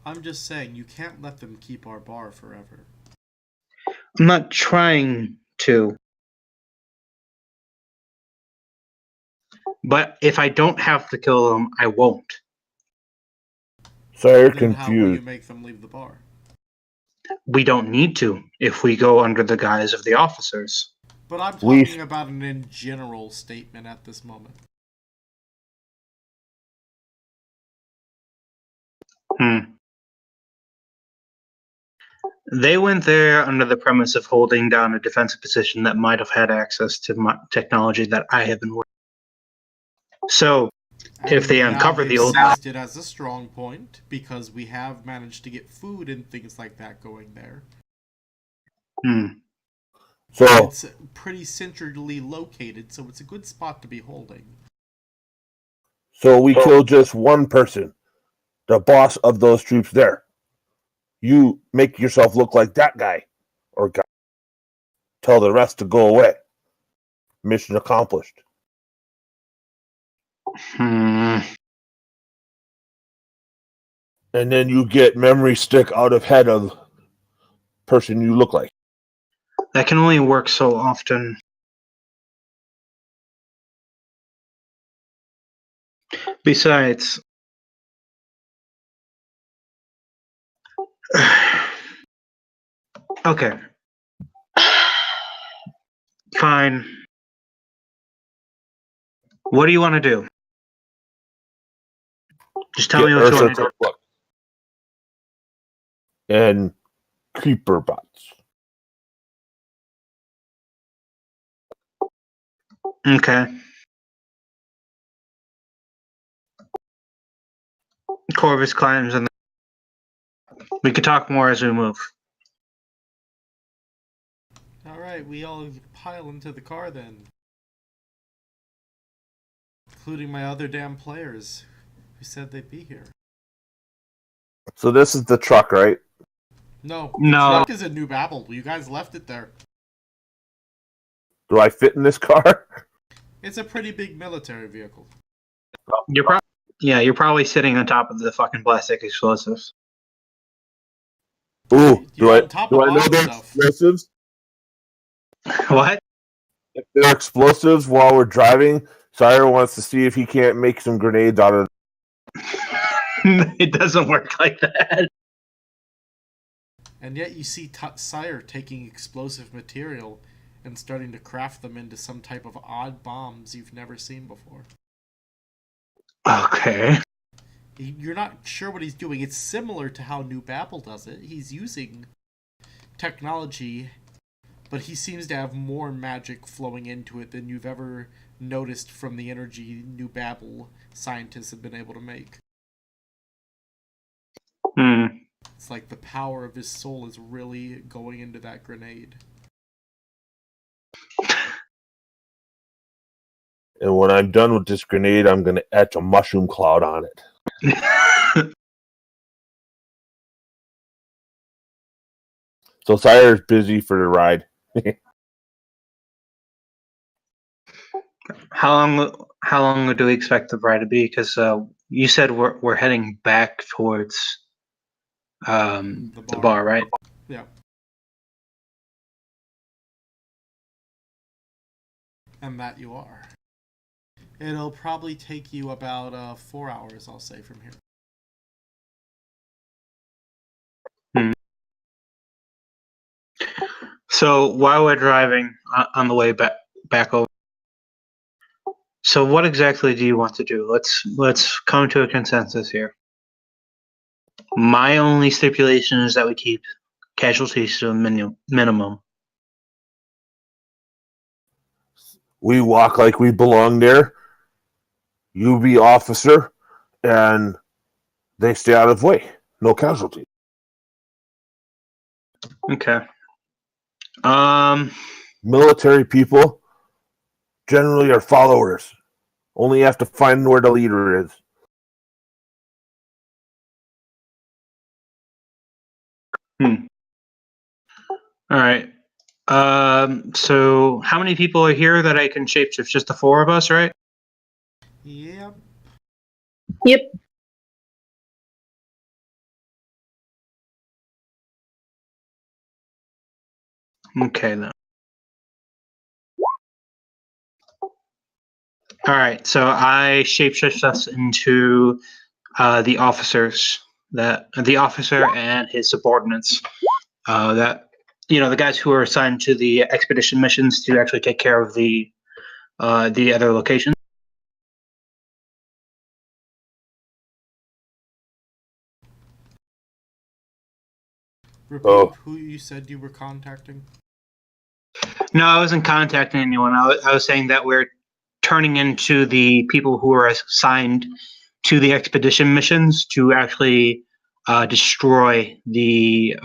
I'm just saying, you can't let them keep our bar forever. I'm not trying to. But if I don't have to kill them, I won't. So you're Then how will you confused. make them leave the bar? We don't need to if we go under the guise of the officers. But I'm talking about an in general statement at this moment. They went there under the premise of holding down a defensive position that might have had access to technology that I have been working. So, if they uncover the old... used it as a strong point, because we have managed to get food and things like that going there. So it's pretty centrally located, so it's a good spot to be holding. So we kill just one person, the boss of those troops there. You make yourself look like that guy or guy. Tell the rest to go away. Mission accomplished. And then you get memory stick out of head of person you look like. That can only work so often. Besides, okay. Fine. What do you want to do? Just tell me what you want to do. And creeper bots. Okay. Corvus climbs and we could talk more as we move. Alright, we all pile into the car then. Including my other damn players who said they'd be here. So this is the truck, right? No, the truck is a New Babel. You guys left it there. Do I fit in this car? It's a pretty big military vehicle. You're probably sitting on top of the fucking plastic explosives. Ooh, do I know they're explosives? What? If they're explosives while we're driving, Sire wants to see if he can't make some grenades out of It doesn't work like that. And yet you see Sire taking explosive material and starting to craft them into some type of odd bombs you've never seen before. Okay. You're not sure what he's doing. It's similar to how New Babel does it. He's using technology, but he seems to have more magic flowing into it than you've ever noticed from the energy New Babel scientists have been able to make. It's like the power of his soul is really going into that grenade. And when I'm done with this grenade, I'm going to etch a mushroom cloud on it. So Sire's busy for the ride. How long do we expect the ride to be? Because you said we're heading back towards the bar, right? Yeah. And that you are. It'll probably take you about 4 hours, I'll say, from here. So while we're driving on the way back over, so what exactly do you want to do? Let's come to a consensus here. My only stipulation is that we keep casualties to a minimum. We walk like we belong there. You be officer, and they stay out of the way. No casualties. Okay. Military people generally are followers. Only have to find where the leader is. All right. So how many people are here that I can shapeshift? Just the 4 of us, right? Yep. Yep. Okay, then. All right, so I shapeshift us into the officers, the officer and his subordinates. The guys who are assigned to the expedition missions to actually take care of the other locations. Repeat who you said you were contacting. No, I wasn't contacting anyone. I was saying that we're turning into the people who are assigned to the expedition missions to actually destroy the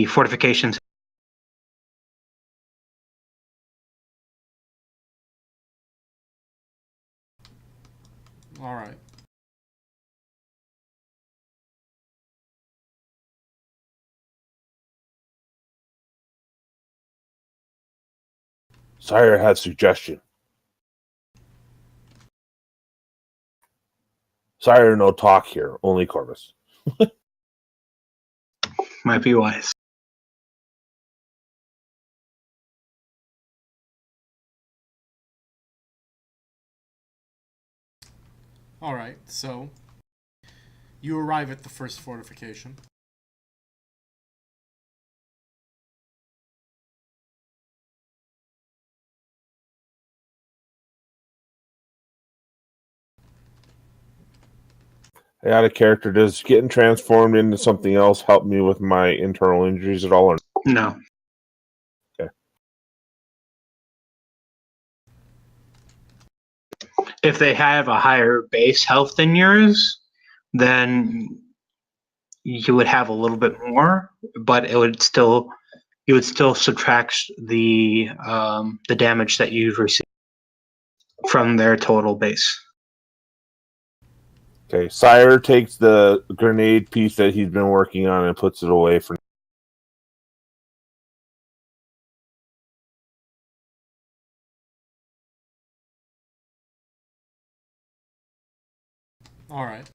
fortifications. All right. Sire has suggestion. Sire, no talk here. Only Corvus. Might be wise. All right. So you arrive at the first fortification. Out of character, does getting transformed into something else help me with my internal injuries at all? Or No. Okay. If they have a higher base health than yours, then you would have a little bit more, but you would still subtract the damage that you've received from their total base. Okay, Sire takes the grenade piece that he's been working on and puts it away for. All right.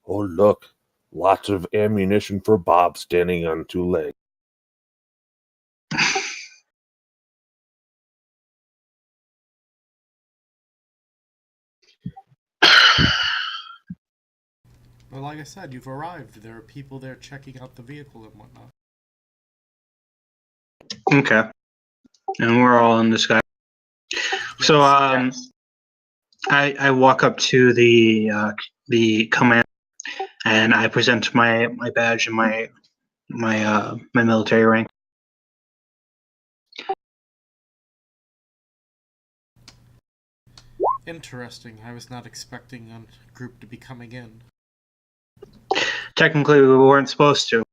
Oh, look. Lots of ammunition for Bob standing on 2 legs. But like I said, you've arrived. There are people there checking out the vehicle and whatnot. Okay. And we're all in this guy. Yes. So I walk up to the command and I present my badge and my military rank. Interesting. I was not expecting a group to be coming in. Technically, we weren't supposed to.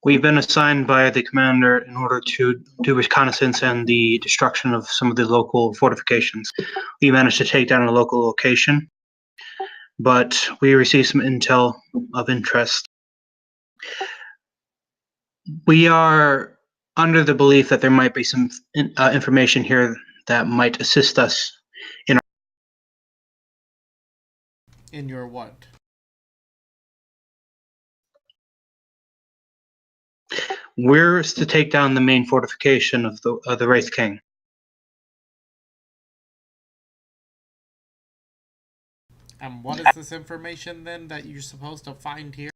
We've been assigned by the commander in order to do reconnaissance and the destruction of some of the local fortifications. We managed to take down a local location, but we received some intel of interest. We are under the belief that there might be some information here that might assist us in our... In your what? We're to take down the main fortification of the Wraith King. And what is this information then that you're supposed to find here?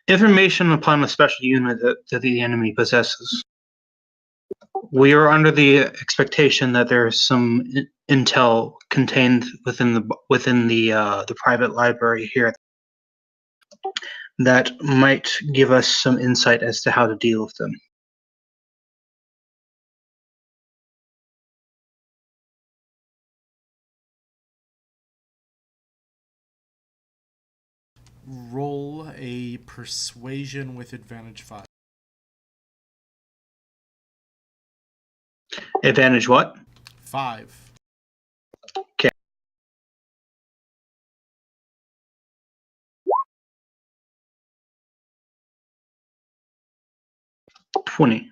Information upon a special unit that the enemy possesses. We are under the expectation that there is some intel contained within the private library here that might give us some insight as to how to deal with them. Roll a persuasion with advantage 5. Advantage what? 5. Okay. $20.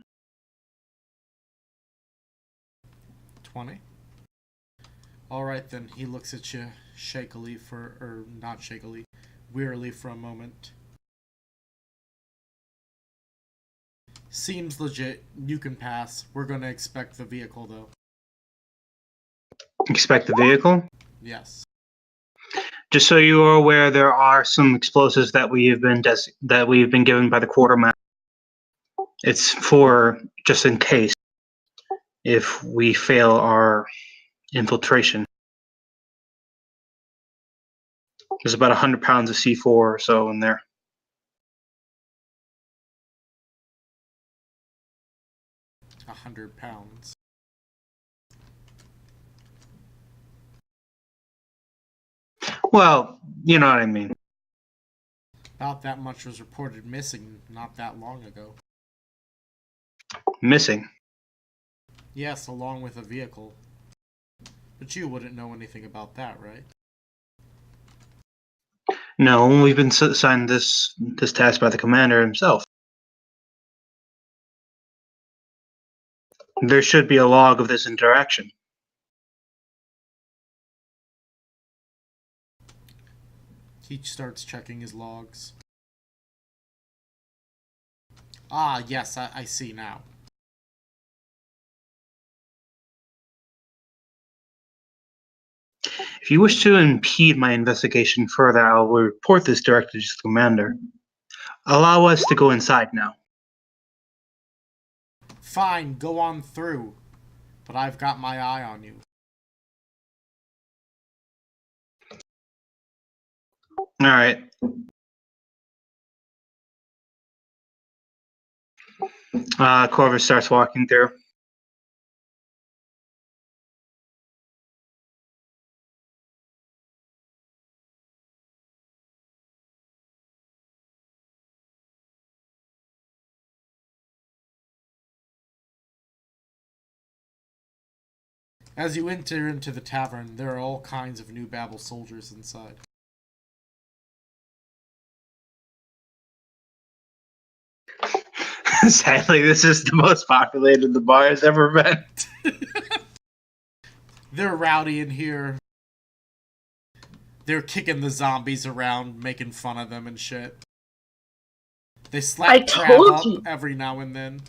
20. Alright then, he looks at you shakily or not shakily, wearily for a moment. Seems legit. You can pass. We're gonna expect the vehicle though. Expect the vehicle? Yes. Just so you are aware, there are some explosives that we have been given by the quartermaster. It's for just in case if we fail our infiltration. There's about 100 pounds of C4 or so in there. £100. Well, you know what I mean. About that much was reported missing not that long ago. Missing? Yes, along with a vehicle. But you wouldn't know anything about that, right? No, we've been assigned this task by the commander himself. There should be a log of this interaction. He starts checking his logs. Ah, yes, I see now. If you wish to impede my investigation further, I will report this directly to the commander. Allow us to go inside now. Fine, go on through. But I've got my eye on you. Alright. Corvus starts walking through. As you enter into the tavern, there are all kinds of New Babel soldiers inside. Sadly, this is the most populated the bar has ever been. They're rowdy in here. They're kicking the zombies around, making fun of them and shit. They slap Trav up every now and then.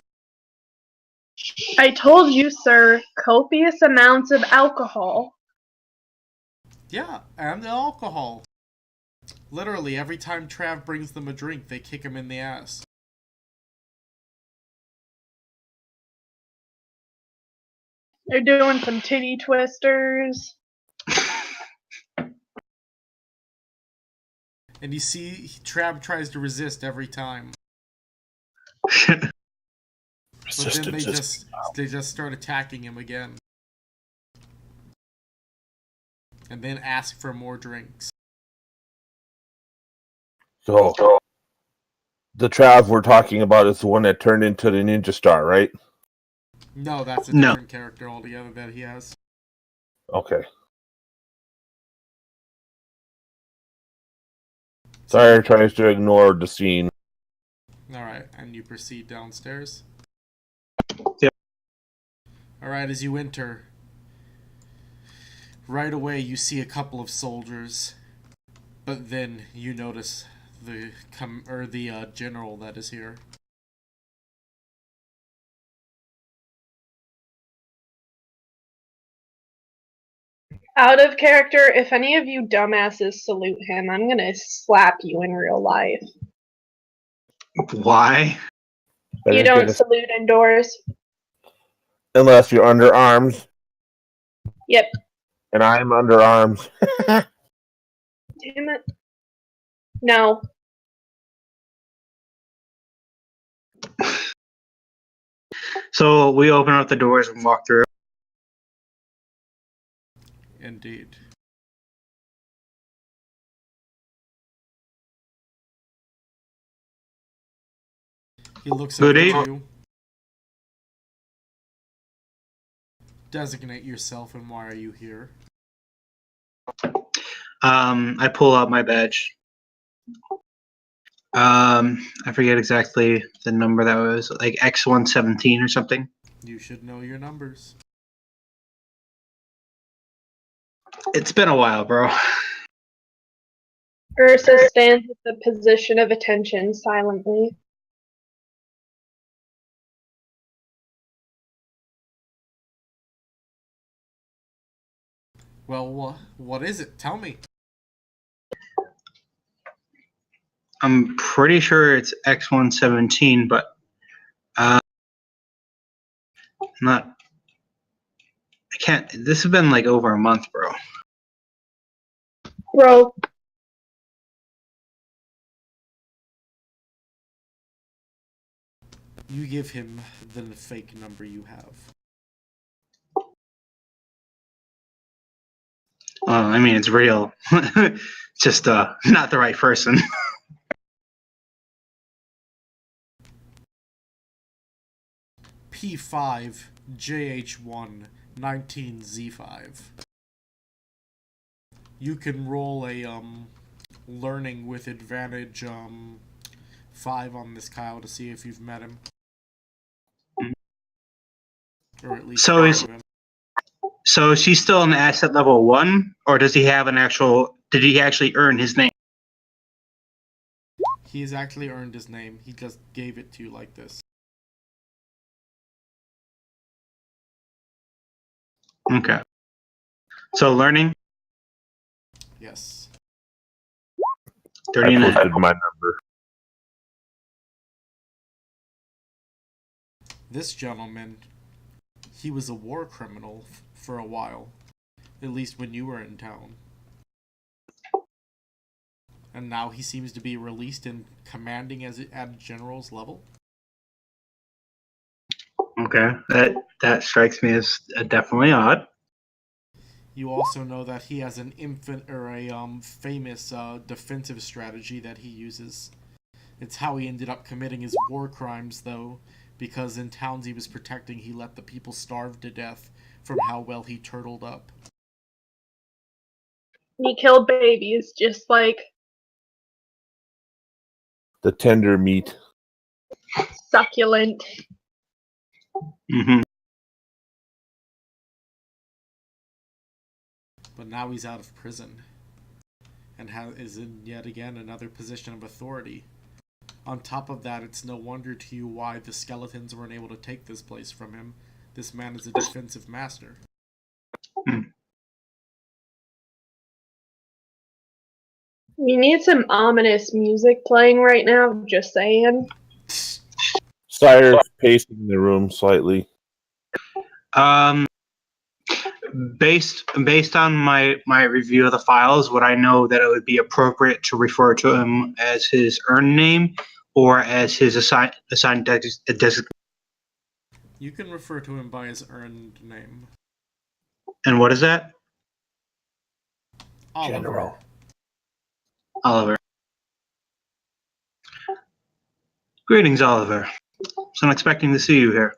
I told you, sir, copious amounts of alcohol. Yeah, and the alcohol. Literally, every time Trav brings them a drink, they kick him in the ass. They're doing some titty twisters. And you see, Trav tries to resist every time. But then they just start attacking him again. And then ask for more drinks. So, the Trav we're talking about is the one that turned into the Ninja Star, right? No, that's a No. different character altogether that he has. Okay. Sire tries to ignore the scene. Alright, and you proceed downstairs? Yep. Alright, as you enter, right away you see a couple of soldiers, but then you notice the general that is here. Out of character, if any of you dumbasses salute him, I'm gonna slap you in real life. Why? Better You get don't a- salute indoors. Unless you're under arms, Yep. and I'm under arms. Damn it. No. So we open up the doors and walk through. Indeed. He looks Good over evening. to you. Designate yourself and why are you here? I pull out my badge. I forget exactly the number that was, like X117 or something. You should know your numbers. It's been a while, bro. Ursa stands at the position of attention silently. Well, what is it? Tell me. I'm pretty sure it's X117, but not. I can't. This has been like over a month, bro. Bro, You give him the fake number you have. I mean, it's real. Just not the right person. P5 JH1 19Z5. You can roll a learning with advantage 5 on this Kyle to see if you've met him. Or at least So heard is- of him. So is he still an asset level 1, or does he have an actual? Did he actually earn his name? He has actually earned his name. He just gave it to you like this. Okay. So learning Yes. I 39. posted my number. This gentleman, he was a war criminal for a while. At least when you were in town. And now he seems to be released and commanding at a general's level. Okay, that strikes me as definitely odd. You also know that he has an famous defensive strategy that he uses. It's how he ended up committing his war crimes, though, because in towns he was protecting, he let the people starve to death from how well he turtled up. he killed babies, just like The tender meat. succulent. Hmm. But now he's out of prison and is in yet again another position of authority. On top of that, it's no wonder to you why the skeletons weren't able to take this place from him. This man is a defensive master. You need some ominous music playing right now, just saying. Sire's pacing the room slightly. Based on my review of the files, would I know that it would be appropriate to refer to him as his earned name or as his assigned designation? You can refer to him by his earned name. And what is that? Oliver. General. Oliver. Greetings, Oliver. Was not expecting to see you here.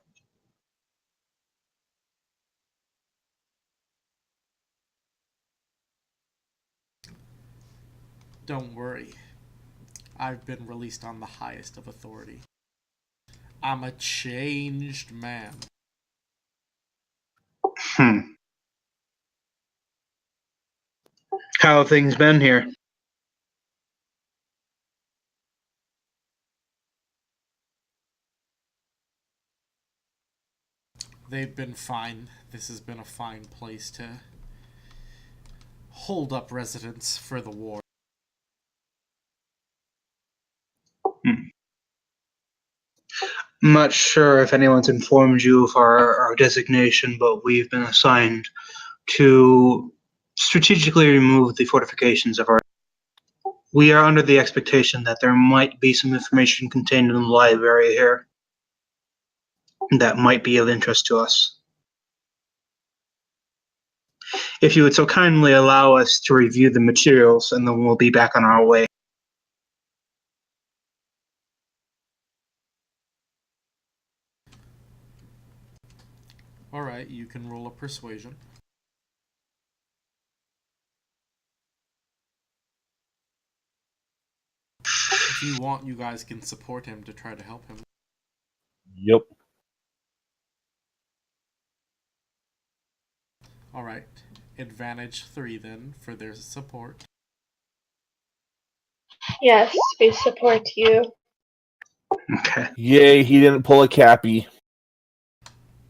Don't worry. I've been released on the highest of authority. I'm a changed man. How have things been here? They've been fine. This has been a fine place to hold up residents for the war. I'm not sure if anyone's informed you of our designation, but we've been assigned to strategically remove the fortifications of our. We are under the expectation that there might be some information contained in the library here that might be of interest to us. If you would so kindly allow us to review the materials, and then we'll be back on our way. Alright, you can roll a persuasion. If you want, you guys can support him to try to help him. Yep. Alright. Advantage 3 then for their support. Yes, we support you. Okay. Yay, he didn't pull a Cappy.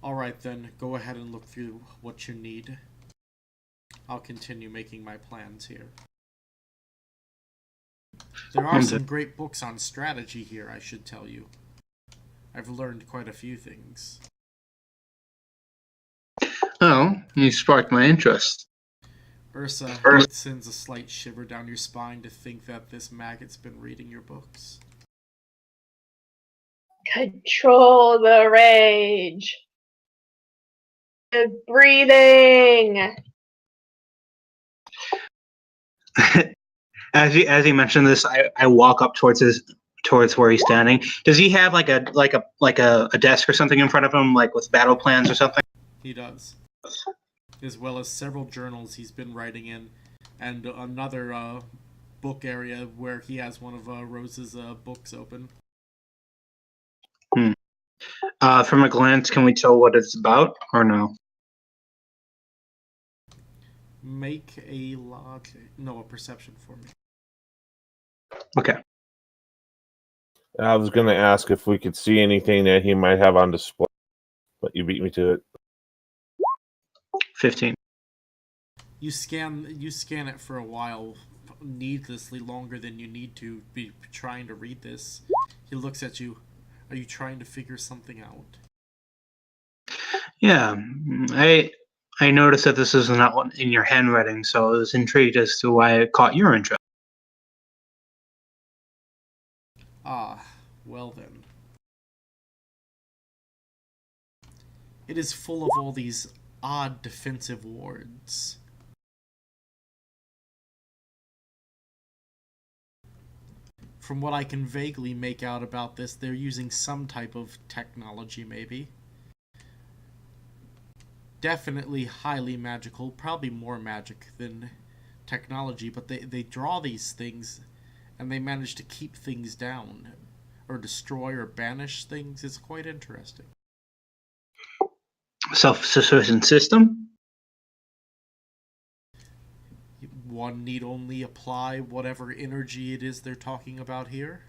Alright then, go ahead and look through what you need. I'll continue making my plans here. There are some great books on strategy here, I should tell you. I've learned quite a few things. Oh, you sparked my interest. Ursa, it sends a slight shiver down your spine to think that this maggot's been reading your books. Control the rage. The breathing. As he mentioned this, I walk up towards where he's standing. Does he have like a desk or something in front of him, like with battle plans or something? He does. As well as several journals he's been writing in, and another book area where he has one of Rose's books open. From a glance, can we tell what it's about, or no? Make a perception for me. Okay. I was going to ask if we could see anything that he might have on display, but you beat me to it. 15. You scan it for a while, needlessly longer than you need to be trying to read this. He looks at you. Are you trying to figure something out? Yeah, I noticed that this is not one in your handwriting, so I was intrigued as to why it caught your interest. Ah, well then. It is full of all these odd defensive wards. From what I can vaguely make out about this, they're using some type of technology, maybe. Definitely highly magical, probably more magic than technology, but they draw these things and they manage to keep things down or destroy or banish things. It's quite interesting. Self-sufficient system? One need only apply whatever energy it is they're talking about here,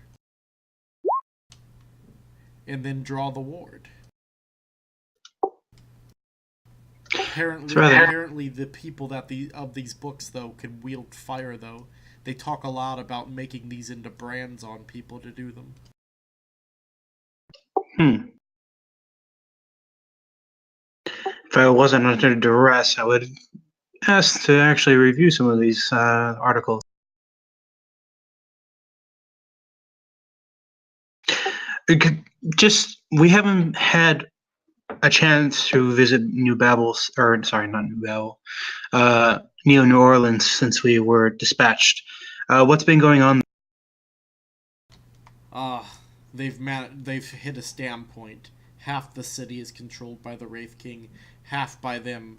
and then draw the ward. Apparently the people of these books, though, can wield fire, though. They talk a lot about making these into brands on people to do them. If I wasn't under duress, I would ask to actually review some of these articles. We haven't had a chance to visit New Orleans since we were dispatched. What's been going on? they've hit a standpoint. Half the city is controlled by the Wraith King, half by them.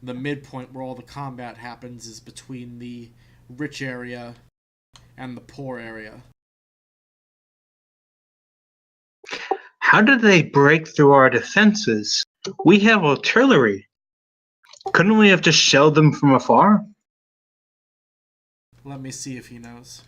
The midpoint where all the combat happens is between the rich area and the poor area. How did they break through our defenses? We have artillery. Couldn't we have just shelled them from afar? Let me see if he knows.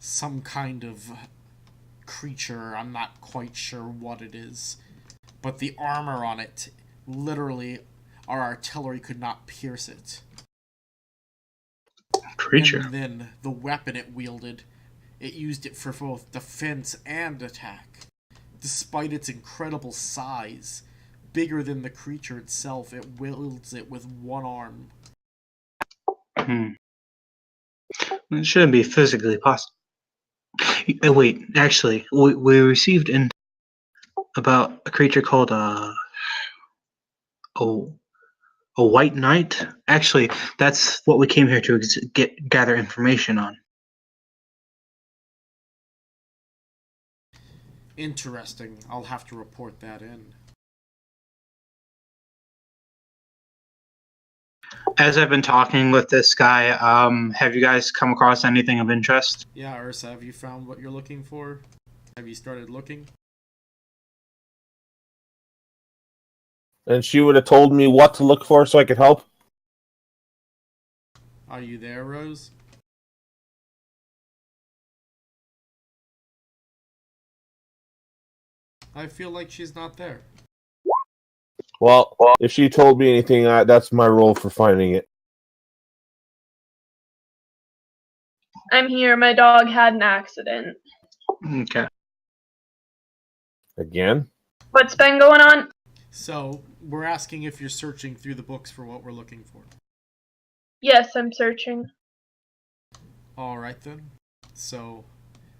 Some kind of creature, I'm not quite sure what it is. But the armor on it, literally, our artillery could not pierce it. Creature. And then the weapon it wielded, it used it for both defense and attack. Despite its incredible size, bigger than the creature itself, it wields it with one arm. It shouldn't be physically possible. Wait, actually, we received about a creature called a white knight. Actually, that's what we came here to gather information on. Interesting. I'll have to report that in. As I've been talking with this guy, have you guys come across anything of interest? Yeah, Ursa, have you found what you're looking for? Have you started looking? And she would have told me what to look for so I could help. Are you there, Rose? I feel like she's not there. Well, if she told me anything, that's my role for finding it. I'm here. My dog had an accident. Okay. Again? What's been going on? So, we're asking if you're searching through the books for what we're looking for. Yes, I'm searching. Alright then. So,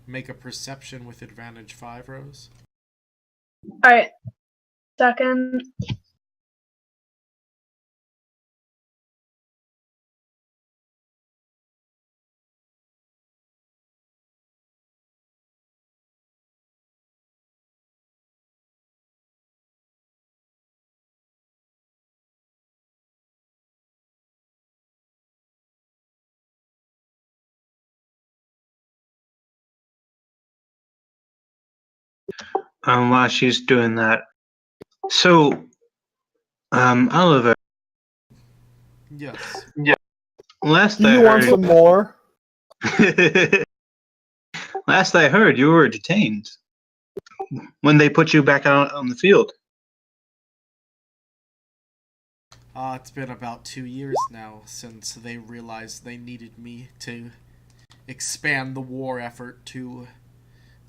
make a perception with advantage 5, Rose. Alright. Second. While she's doing that, so, Oliver. Yes. Last Do I you want heard, some more? last I heard, you were detained when they put you back out on the field. It's been about 2 years now since they realized they needed me to expand the war effort to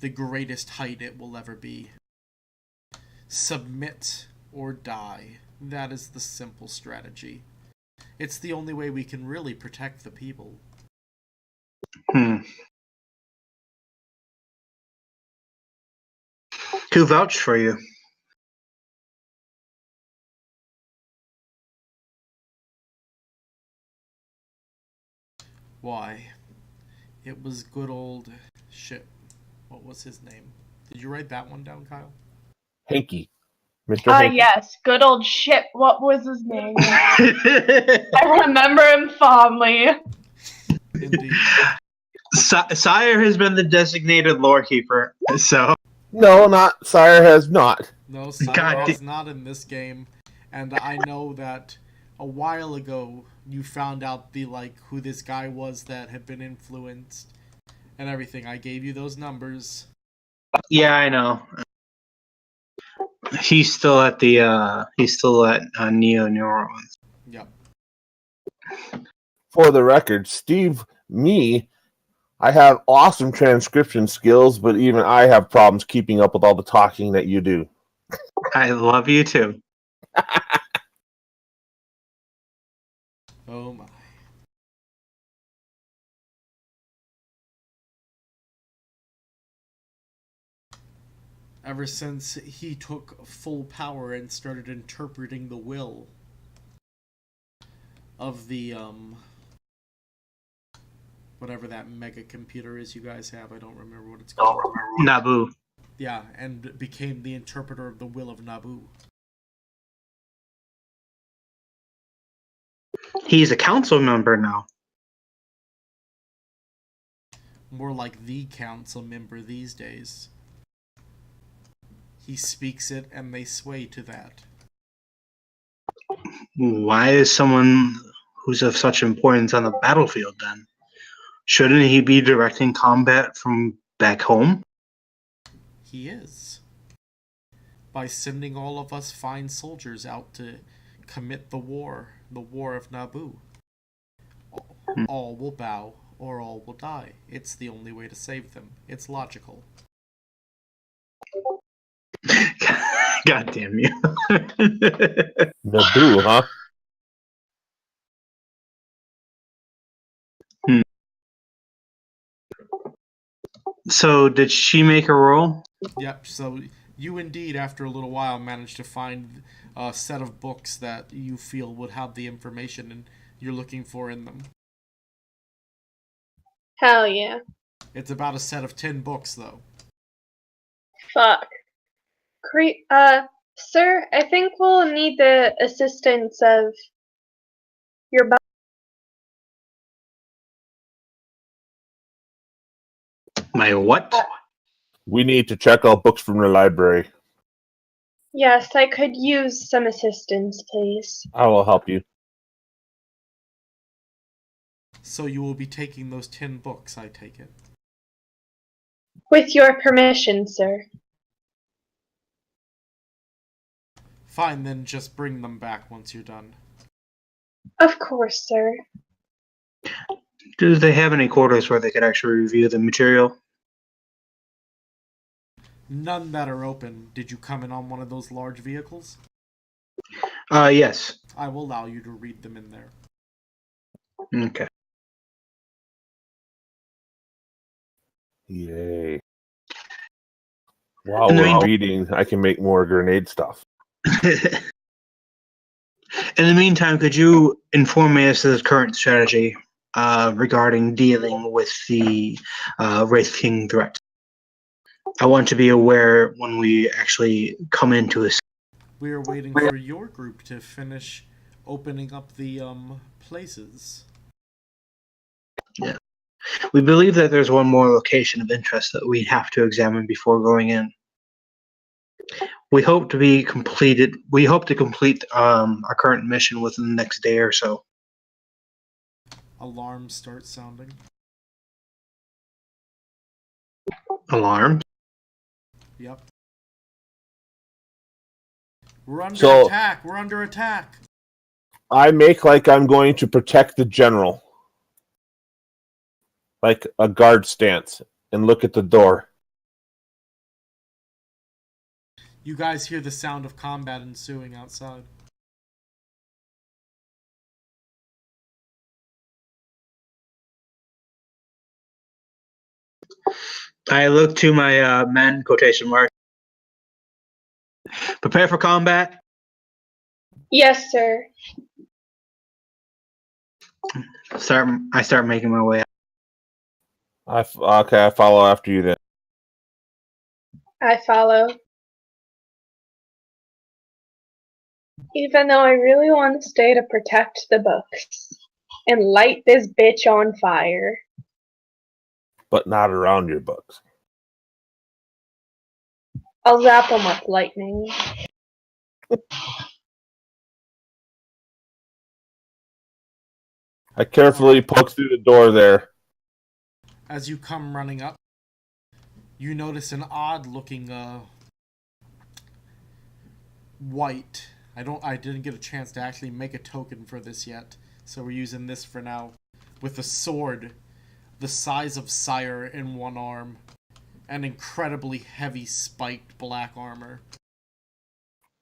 the greatest height it will ever be. Submit or die. That is the simple strategy. It's the only way we can really protect the people. Who vouched for you? Why? It was good old shit. What was his name? Did you write that one down, Kyle? Hanky. Mr. Hanky. Yes. Good old shit. What was his name? I remember him fondly. Indeed. Sire has been the designated lore keeper, so. No, not Sire has not. No, Sire is not in this game, and I know that a while ago you found out who this guy was that had been influenced and everything. I gave you those numbers. Yeah, I know. He's still at Neo New Orleans. Yep. For the record, Steve, I have awesome transcription skills, but even I have problems keeping up with all the talking that you do. I love you too. Oh my. Ever since he took full power and started interpreting the will of the, whatever that mega computer is you guys have. I don't remember what it's called. Naboo. Yeah, and became the interpreter of the will of Naboo. He's a council member now. More like the council member these days. He speaks it and they sway to that. Why is someone who's of such importance on the battlefield then? Shouldn't he be directing combat from back home? He is. By sending all of us fine soldiers out to commit the war of Naboo. All will bow or all will die. It's the only way to save them. It's logical. God damn you. Naboo, huh? So, did she make a roll? Yep, so you indeed, after a little while, managed to find a set of books that you feel would have the information you're looking for in them. Hell yeah. It's about a set of 10 books, though. Fuck. Sir, I think we'll need the assistance of your My what? We need to check out books from the library. Yes, I could use some assistance, please. I will help you. So you will be taking those 10 books, I take it. With your permission, sir. Fine, then just bring them back once you're done. Of course, sir. Do they have any quarters where they could actually review the material? None that are open. Did you come in on one of those large vehicles? Yes. I will allow you to read them in there. Okay. Yay. While In the we're meantime- reading, I can make more grenade stuff. In the meantime, could you inform me as to the current strategy regarding dealing with the Wraith King threat? I want to be aware when we actually come into a... We are waiting for your group to finish opening up the places. Yeah. We believe that there's one more location of interest that we have to examine before going in. We hope to complete our current mission within the next day or so. Alarms start sounding. Alarms? Yep. We're under So- attack! We're under attack! I make like I'm going to protect the general. Like a guard stance. And look at the door. You guys hear the sound of combat ensuing outside. I look to my men, quotation mark. Prepare for combat. Yes, sir. I start making my way out. Okay, I follow after you then. I follow. Even though I really want to stay to protect the books and light this bitch on fire. But not around your books. I'll zap them with lightning. I carefully poke through the door there. As you come running up, you notice an odd-looking white. I didn't get a chance to actually make a token for this yet, so we're using this for now. With a sword the size of Sire in one arm, and incredibly heavy spiked black armor.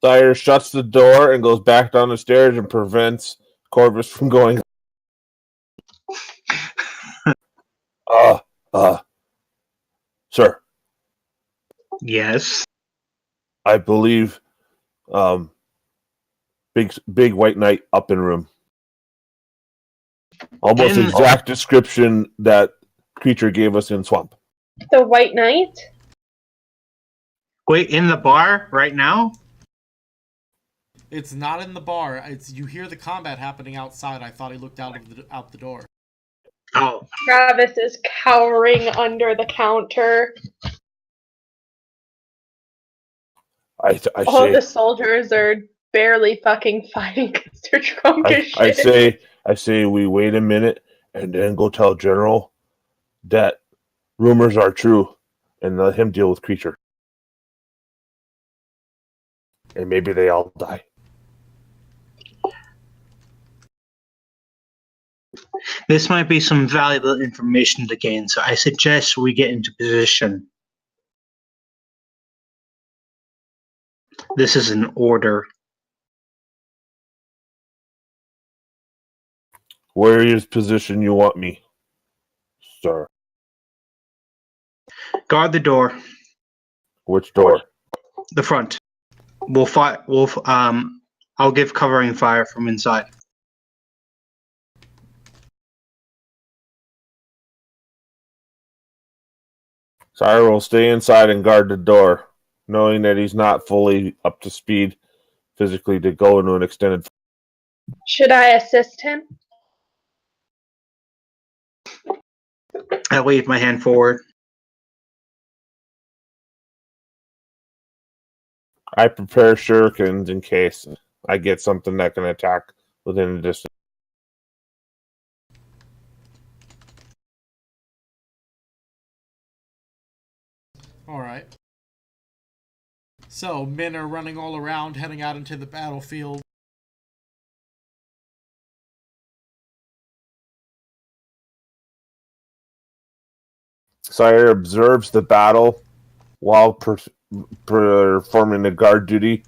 Sire shuts the door and goes back down the stairs and prevents Corvus from going. Sir. Yes. I believe big white knight up in room. Almost exact description that creature gave us in swamp. The White Knight? Wait, in the bar right now? It's not in the bar. It's you hear the combat happening outside. I thought he looked out the door. Oh. Travis is cowering under the counter. All the soldiers are barely fucking fighting because they're drunk as shit. I say we wait a minute and then go tell General that rumors are true and let him deal with creature. And maybe they all die. This might be some valuable information to gain, so I suggest we get into position. This is an order. Where is position you want me, sir? Guard the door. Which door? The front. I'll give covering fire from inside. Sire will stay inside and guard the door, knowing that he's not fully up to speed physically to go into an extended. Should I assist him? I wave my hand forward. I prepare shurikens in case I get something that can attack within a distance. Alright. So, men are running all around, heading out into the battlefield. Sire observes the battle while performing the guard duty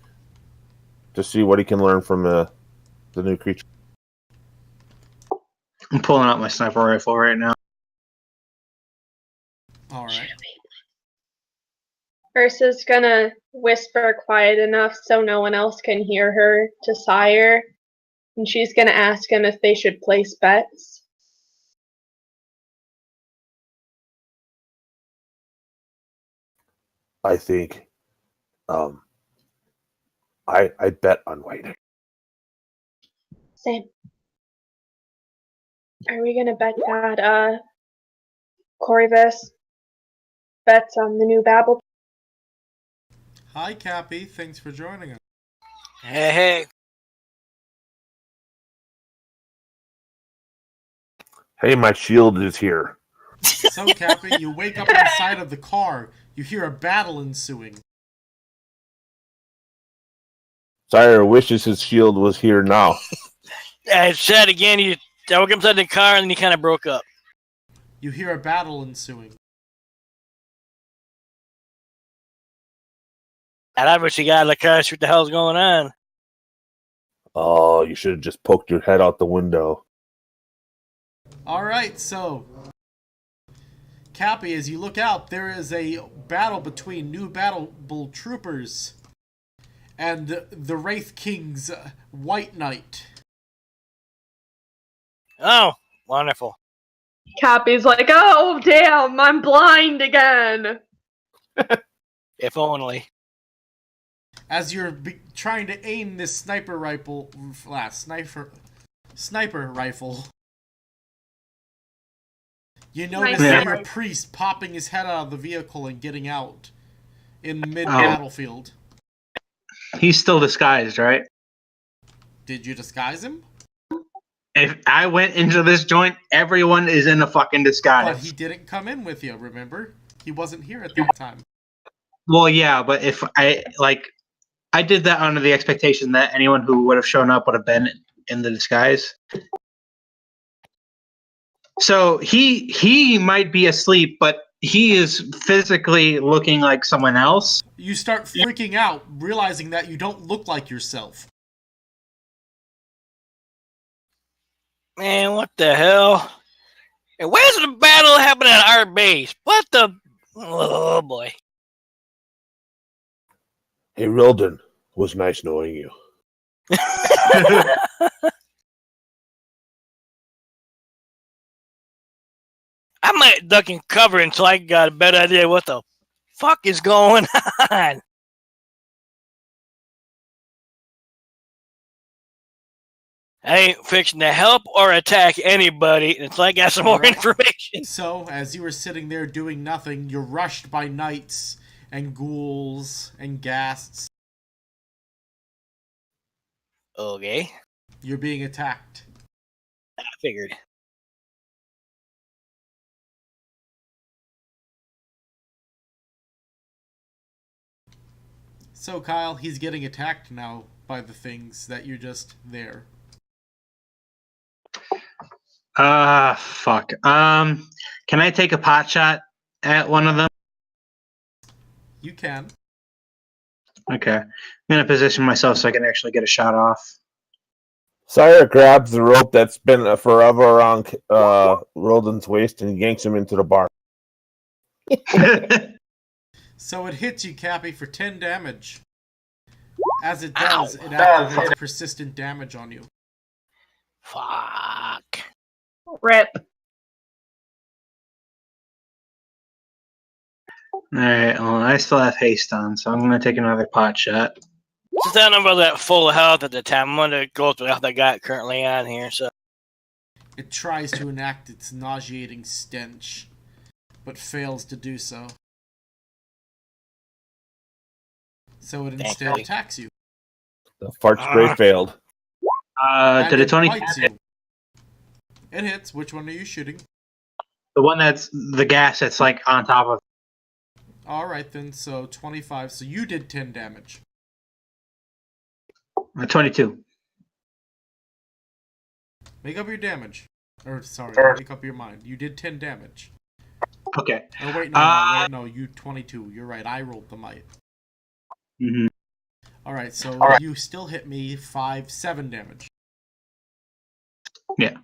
to see what he can learn from the new creature. I'm pulling out my sniper rifle right now. Alright. Ursa's gonna whisper quiet enough so no one else can hear her to Sire, and she's gonna ask him if they should place bets. I think I bet on white. Same. Are we gonna bet that Corvus bets on the new Babel? Hi, Cappy. Thanks for joining us. Hey. Hey, my shield is here. So, Cappy, you wake up inside of the car. You hear a battle ensuing. Sire wishes his shield was here now. I said again, I woke up inside the car and then he kind of broke up. You hear a battle ensuing. And I obviously got in the car, see what the hell's going on. Oh, you should have just poked your head out the window. Alright, so... Cappy, as you look out, there is a battle between new battle troopers and the Wraith King's White Knight. Oh, wonderful. Cappy's like, oh damn, I'm blind again. If only. As you're trying to aim this sniper rifle, you notice your priest popping his head out of the vehicle and getting out in mid-battlefield. He's still disguised, right? Did you disguise him? If I went into this joint, everyone is in a fucking disguise. But he didn't come in with you, remember? He wasn't here at that time. Well, yeah, but if I did that under the expectation that anyone who would have shown up would have been in the disguise. So he might be asleep, but he is physically looking like someone else. You start freaking out, realizing that you don't look like yourself. Man, what the hell? And where's the battle happening at our base? What the... Oh, boy. Hey, Rilden, was nice knowing you. I might duck and cover until I got a better idea what the fuck is going on. I ain't fixing to help or attack anybody until I got some more Alright. information. So, as you were sitting there doing nothing, you're rushed by knights and ghouls and ghasts. Okay, You're being attacked. I figured. So, Kyle, he's getting attacked now by the things that you're just there. Fuck. Can I take a pot shot at one of them? You can. Okay. I'm gonna position myself so I can actually get a shot off. Sire grabs the rope that's been forever around Rilden's waist and yanks him into the bar. So it hits you, Cappy, for 10 damage. As it does, it activates persistent damage on you. Fuck. Rip. Alright, well, I still have haste on, so I'm gonna take another pot shot. Since I don't remember that full health at the time, I'm gonna go with the health I got currently on here. So It tries to enact its nauseating stench, but fails to do so. So it instead Thankfully. attacks you. The fart spray failed. And Did a 20 bites you. It hits. Which one are you shooting? The one that's the gas that's like on top of. Alright then, so 25. So you did 10 damage. 22. Make up your damage. Or, sorry, make up your mind. You did 10 damage. Okay. Oh, wait, no, you 22. You're right, I rolled the might. Mm-hmm. Alright, so you still hit me 7 damage. Yeah.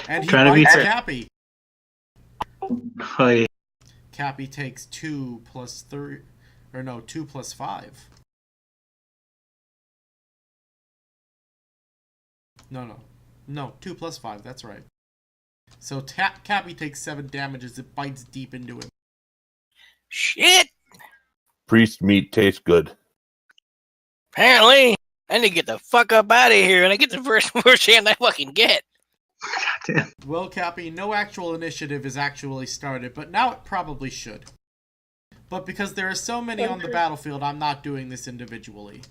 And he Trying to be bites fair. Cappy. Oh, yeah. Cappy takes 2 plus 3... Or no, 2 plus 5. No, 2 plus 5, that's right. So Cappy takes 7 damage as it bites deep into him. shit. Priest meat tastes good. Apparently, I need to get the fuck up out of here, and I get the first hand I fucking get. Damn. Well, Cappy, no actual initiative is actually started, but now it probably should. But because there are so many on the battlefield, I'm not doing this individually.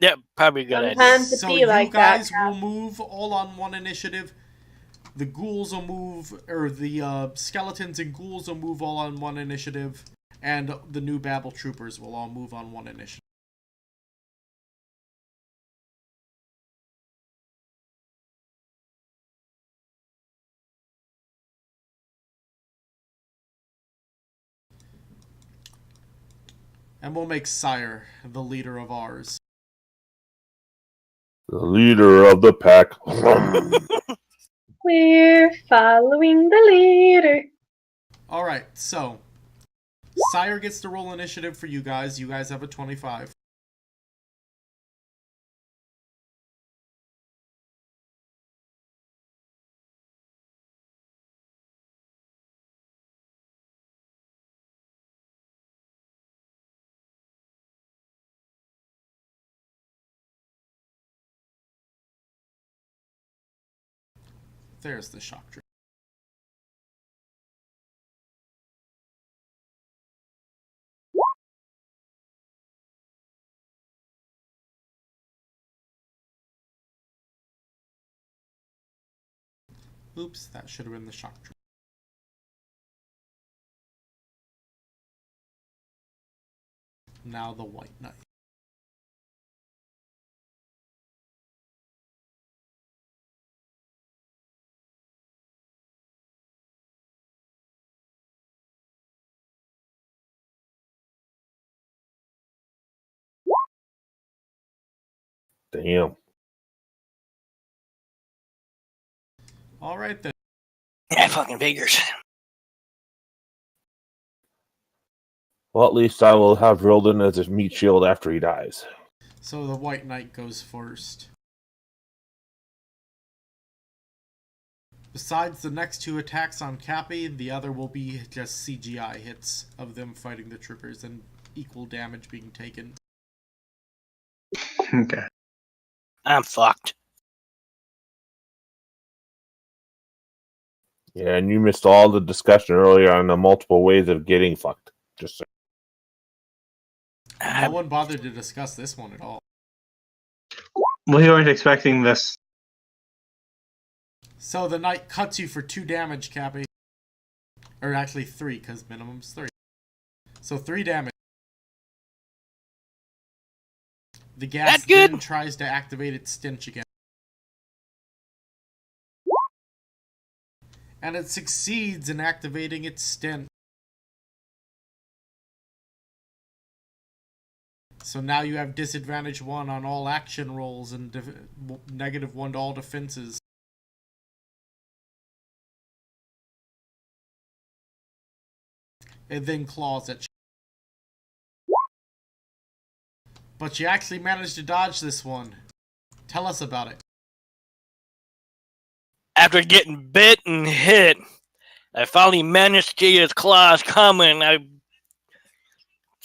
Yep, probably a good idea. Sometimes it So be you like that. guys will move all on one initiative. The ghouls will move, or the skeletons and ghouls will move all on one initiative. And the new Babel troopers will all move on one initiative. And we'll make Sire the leader of ours. The leader of the pack. We're following the leader. Alright, so Sire gets to roll initiative for you guys. You guys have a 25. There's the shock trooper. Oops, that should have been the shock trooper. Now the white knight. Damn. Alright then. Yeah, fucking figures. Well, at least I will have Rilden as a meat shield after he dies. So the White Knight goes first. Besides the next two attacks on Cappy, the other will be just CGI hits of them fighting the troopers and equal damage being taken. Okay. I'm fucked. Yeah, and you missed all the discussion earlier on the multiple ways of getting fucked. Just saying. No one bothered to discuss this one at all. We weren't expecting this. So the knight cuts you for 2 damage, Cappy. Or actually 3, because minimum's 3. So 3 damage. The gas That's good. then tries to activate its stench again. And it succeeds in activating its stench. So now you have disadvantage 1 on all action rolls and -1 to all defenses. It then claws at you. But you actually managed to dodge this one. Tell us about it. After getting bit and hit, I finally managed to get his claws coming. I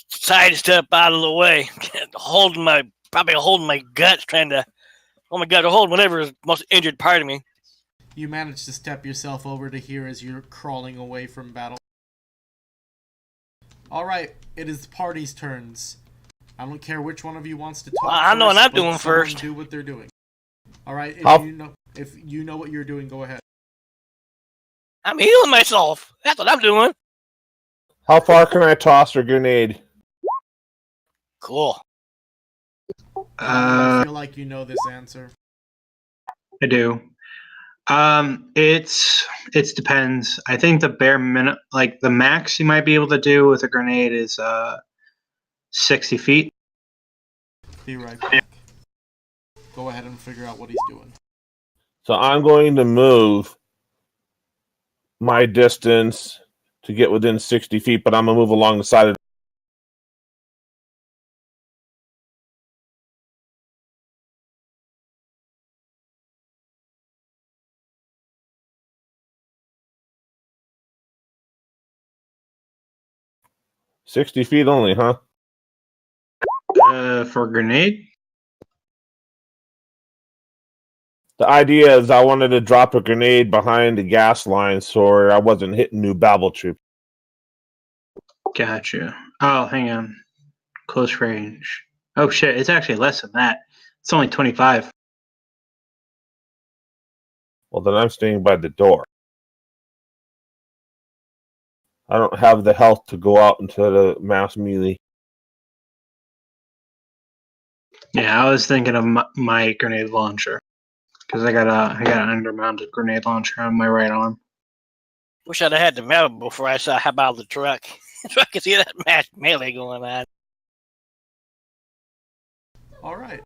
sidestep out of the way, holding my guts, trying to, oh my god, to hold whatever is most injured part of me. You manage to step yourself over to here as you're crawling away from battle. Alright, it is the party's turns. I don't care which one of you wants to talk I know what I'm let doing someone first. Do what they're doing. Alright, if you know what you're doing, go ahead. I'm healing myself. That's what I'm doing. How far can I toss a grenade? Cool. I feel like you know this answer. I do. It depends. I think the bare minute, like the max you might be able to do with a grenade is 60 feet. Be right back. Go ahead and figure out what he's doing. So I'm going to move my distance to get within 60 feet, but I'm going to move along the side of 60 feet only, huh? For a grenade. The idea is I wanted to drop a grenade behind the gas line so I wasn't hitting new Babel troop. Gotcha. Oh, hang on. Close range. Oh shit! It's actually less than that. It's only 25. Well, then I'm staying by the door. I don't have the health to go out into the mass melee. Yeah, I was thinking of my grenade launcher because I got an undermounted grenade launcher on my right arm. Wish I'd have had the metal before I saw how about the truck. So I could see that mass melee going on. Alright.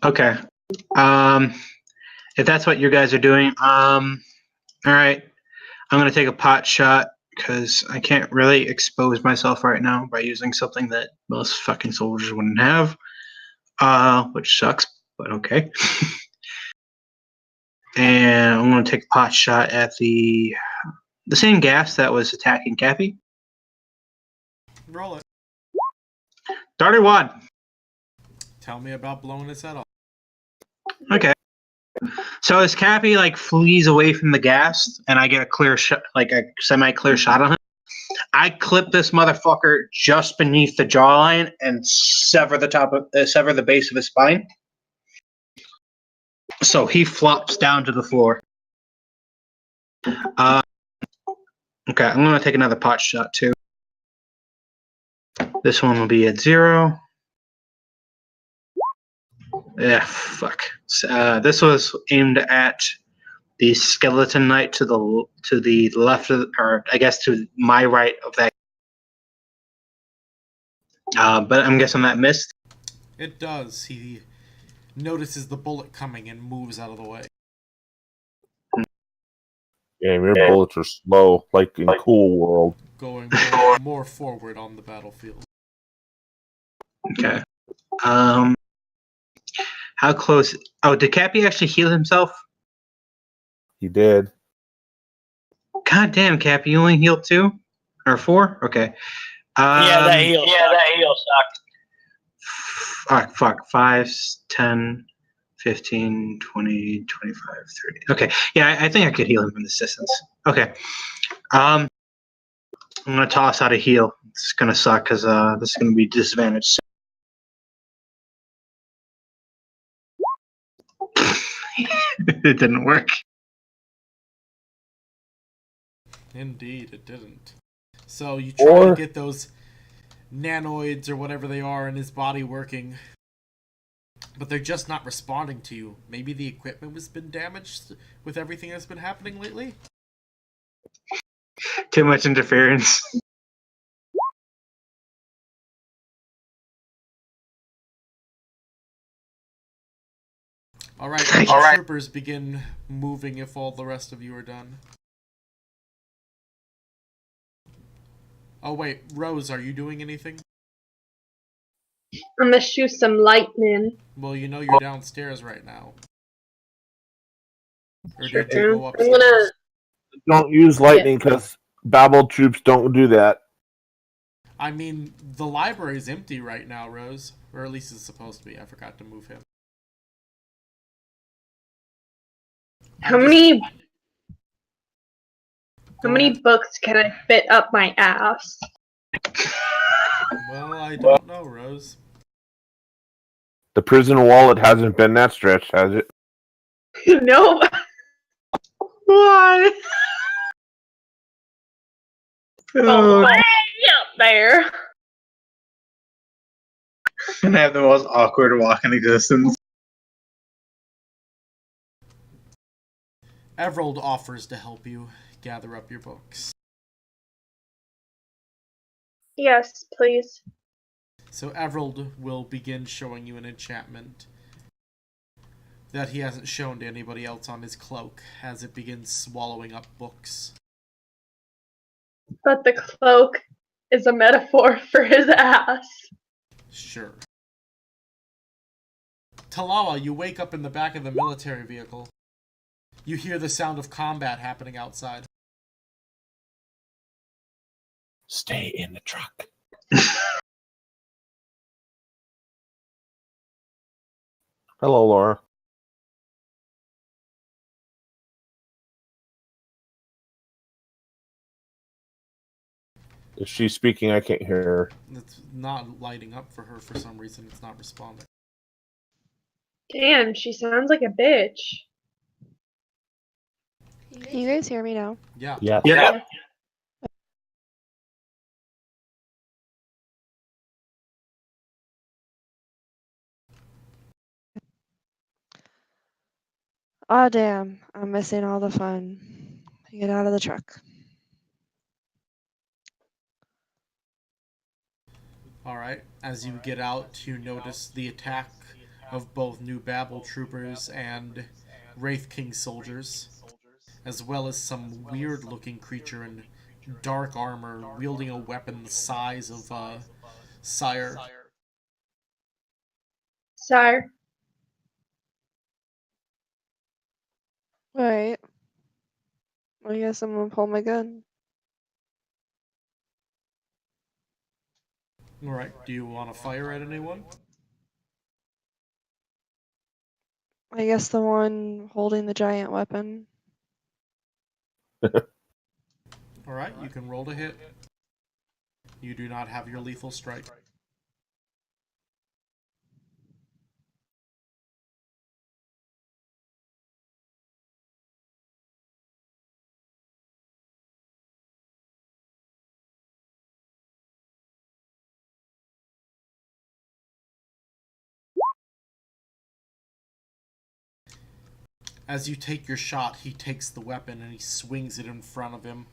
Okay. If that's what you guys are doing, all right. I'm gonna take a pot shot because I can't really expose myself right now by using something that most fucking soldiers wouldn't have, which sucks, but okay. And I'm gonna take a pot shot at the same gas that was attacking Cappy. Roll it. 31. Tell me about blowing his head off. Okay. So as Cappy flees away from the gas, and I get a clear shot, like a semi-clear shot on him, I clip this motherfucker just beneath the jawline and sever the base of his spine. So he flops down to the floor. Okay, I'm gonna take another pot shot too. This one will be at 0. Yeah, fuck. This was aimed at the skeleton knight to the left of, or I guess to my right of that. But I'm guessing that missed. It does. He notices the bullet coming and moves out of the way. Yeah, your bullets are slow, like in Cool World. Going more forward on the battlefield. Okay. How close? Oh, did Cappy actually heal himself? He did. God damn, Cappy, you only healed 2 or 4? Okay. Yeah, that heal sucked. Fuck. 5, 10, 15, 20, 25, 30. Okay. Yeah, I think I could heal him from this distance. Okay. I'm gonna toss out a heal. It's gonna suck because this is gonna be disadvantaged. It didn't work. Indeed, it didn't. So you try Or- to get those nanoids or whatever they are in his body working, but they're just not responding to you. Maybe the equipment has been damaged with everything that's been happening lately? Too much interference. Alright, the troopers begin moving if all the rest of you are done. Oh wait, Rose, are you doing anything? I'm gonna shoot some lightning. Well, you know you're downstairs right now. Or did you go I'm upstairs? gonna. Don't use lightning because Babel troops don't do that. I mean, the library's empty right now, Rose. Or at least it's supposed to be. I forgot to move him. How many books can I fit up my ass? Well, I don't know, Rose. The prison wallet hasn't been that stretched, has it? No. Why? Oh, way up there. And I have the most awkward walk in existence. Everald offers to help you gather up your books. Yes, please. So Everald will begin showing you an enchantment that he hasn't shown to anybody else on his cloak as it begins swallowing up books. But the cloak is a metaphor for his ass. Sure. Talawa, you wake up in the back of the military vehicle. You hear the sound of combat happening outside. Stay in the truck. Hello, Laura. Is she speaking? I can't hear her. It's not lighting up for her for some reason. It's not responding. Damn, she sounds like a bitch. Can you guys hear me now? Yeah. Yeah. Oh damn, I'm missing all the fun. Get out of the truck. Alright. As you get out, you notice the attack of both New Babel troopers and Wraith King soldiers, as well as some weird-looking creature in dark armor wielding a weapon the size of Sire. Sire. Alright. I guess I'm gonna pull my gun. Alright, do you want to fire at anyone? I guess the one holding the giant weapon. Alright, you can roll to hit. You do not have your lethal strike. As you take your shot, he takes the weapon and he swings it in front of him.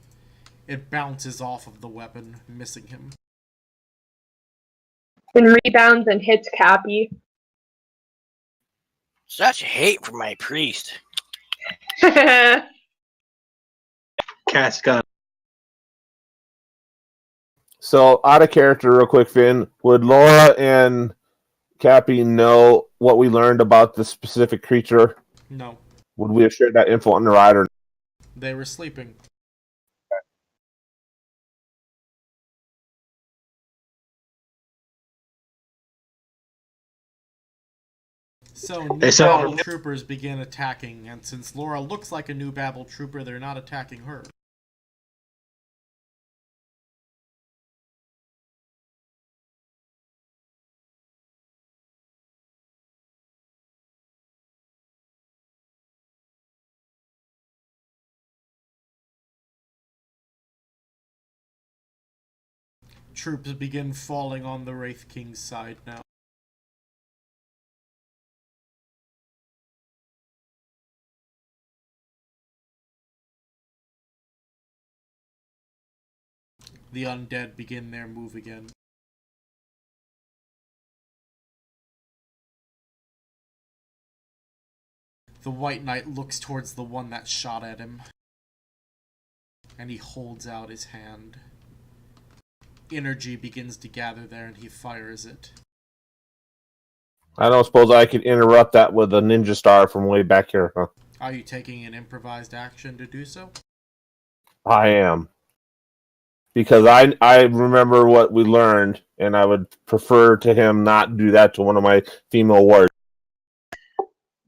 It bounces off of the weapon, missing him. And rebounds and hits Cappy. Such hate for my priest. Cast gun. So, out of character, real quick, Finn, would Laura and Cappy know what we learned about the specific creature? No, Would we have shared that info on the ride or they were sleeping. So new They said- Babel troopers begin attacking, and since Laura looks like a new Babel trooper, they're not attacking her. Troops begin falling on the Wraith King's side now. The undead begin their move again. The White Knight looks towards the one that shot at him, and he holds out his hand. Energy begins to gather there, and he fires it. I don't suppose I could interrupt that with a ninja star from way back here, huh? Are you taking an improvised action to do so? I am. Because I remember what we learned, and I would prefer to him not do that to one of my female wards.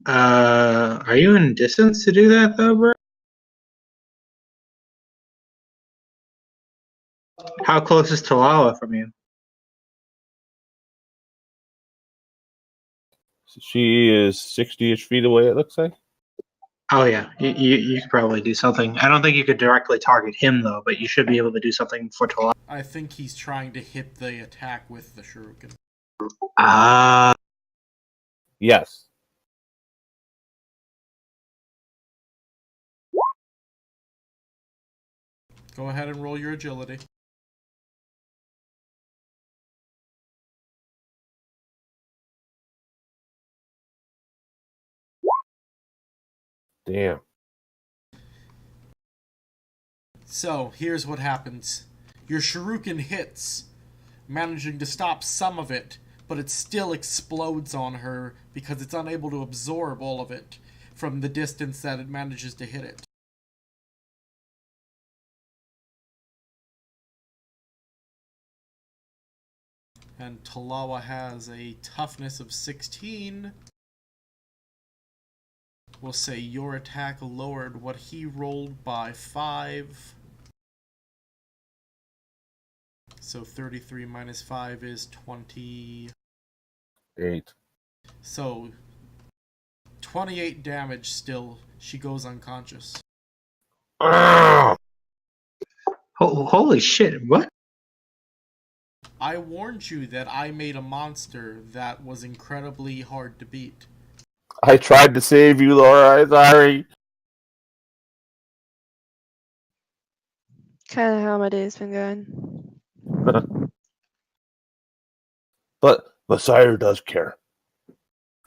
Are you in distance to do that, though, bro? How close is Talawa from you? She is 60-ish feet away, it looks like. Oh, yeah. You could probably do something. I don't think you could directly target him, though, but you should be able to do something for Talawa. I think he's trying to hit the attack with the shuriken. Ah. Yes. Go ahead and roll your agility. Damn. So, here's what happens. Your shuriken hits, managing to stop some of it, but it still explodes on her because it's unable to absorb all of it from the distance that it manages to hit it. And Talawa has a toughness of 16. We'll say your attack lowered what he rolled by 5. So 33 minus 5 is 28. 8. So 28 damage still. She goes unconscious. Ah! Holy shit, what? I warned you that I made a monster that was incredibly hard to beat. I tried to save you, Laura. I'm sorry. Kind of how my day's been going. But Messiah does care.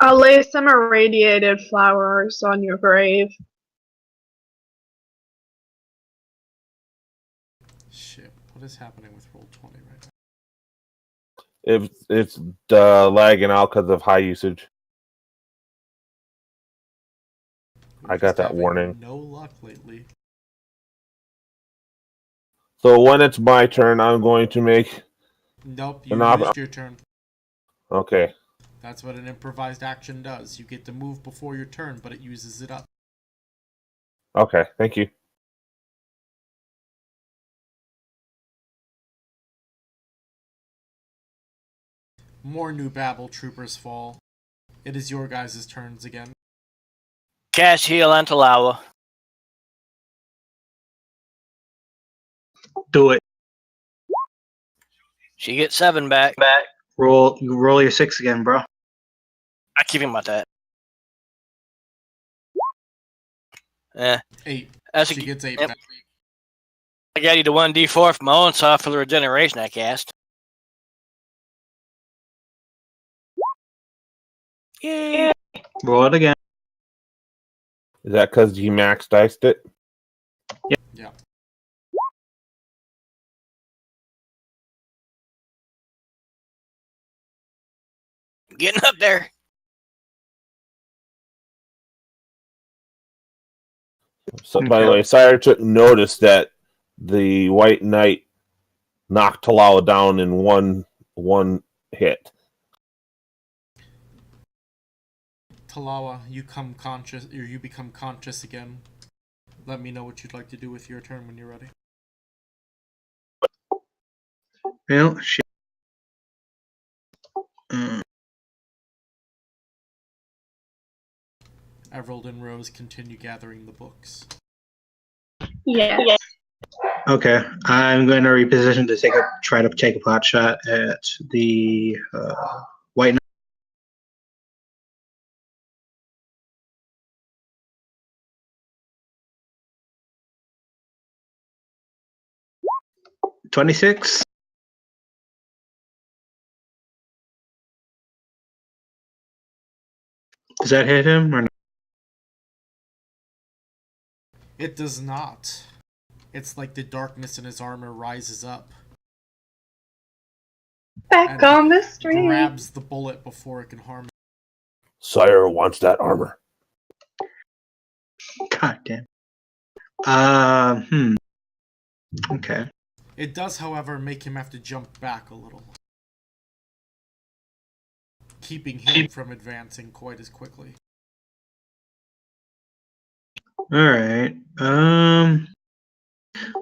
I'll lay some irradiated flowers on your grave. Shit, what is happening with roll 20 right now? It's lagging out because of high usage. I got Just that having warning. No luck lately. So when it's my turn, I'm going to make... Nope, you An used your turn. Okay. That's what an improvised action does. You get to move before your turn, but it uses it up. Okay, thank you. More new Babel troopers fall. It is your guys' turns again. Cast heal on Talawa. Do it. She gets 7 back. Roll your 6 again, bro. I keep him about that. 8. That's She gets 8 yep. back. I got you to 1d4 for my own soft for the regeneration I cast. Yay! Roll it again. Is that because he max diced it? Yeah. getting up there. So, by the way, Sire took notice that the White Knight knocked Talala down in one hit. Talawa, you become conscious again. Let me know what you'd like to do with your turn when you're ready. Well, shit. Everald and Rose continue gathering the books. Yes. Okay, I'm going to reposition to try to take a pot shot at the White Knight. $26. Does that hit him or not? It does not. It's like the darkness in his armor rises up. Back on the street. Grabs the bullet before it can harm him. Sire wants that armor. God damn. Okay. It does, however, make him have to jump back a little, keeping him from advancing quite as quickly. Alright.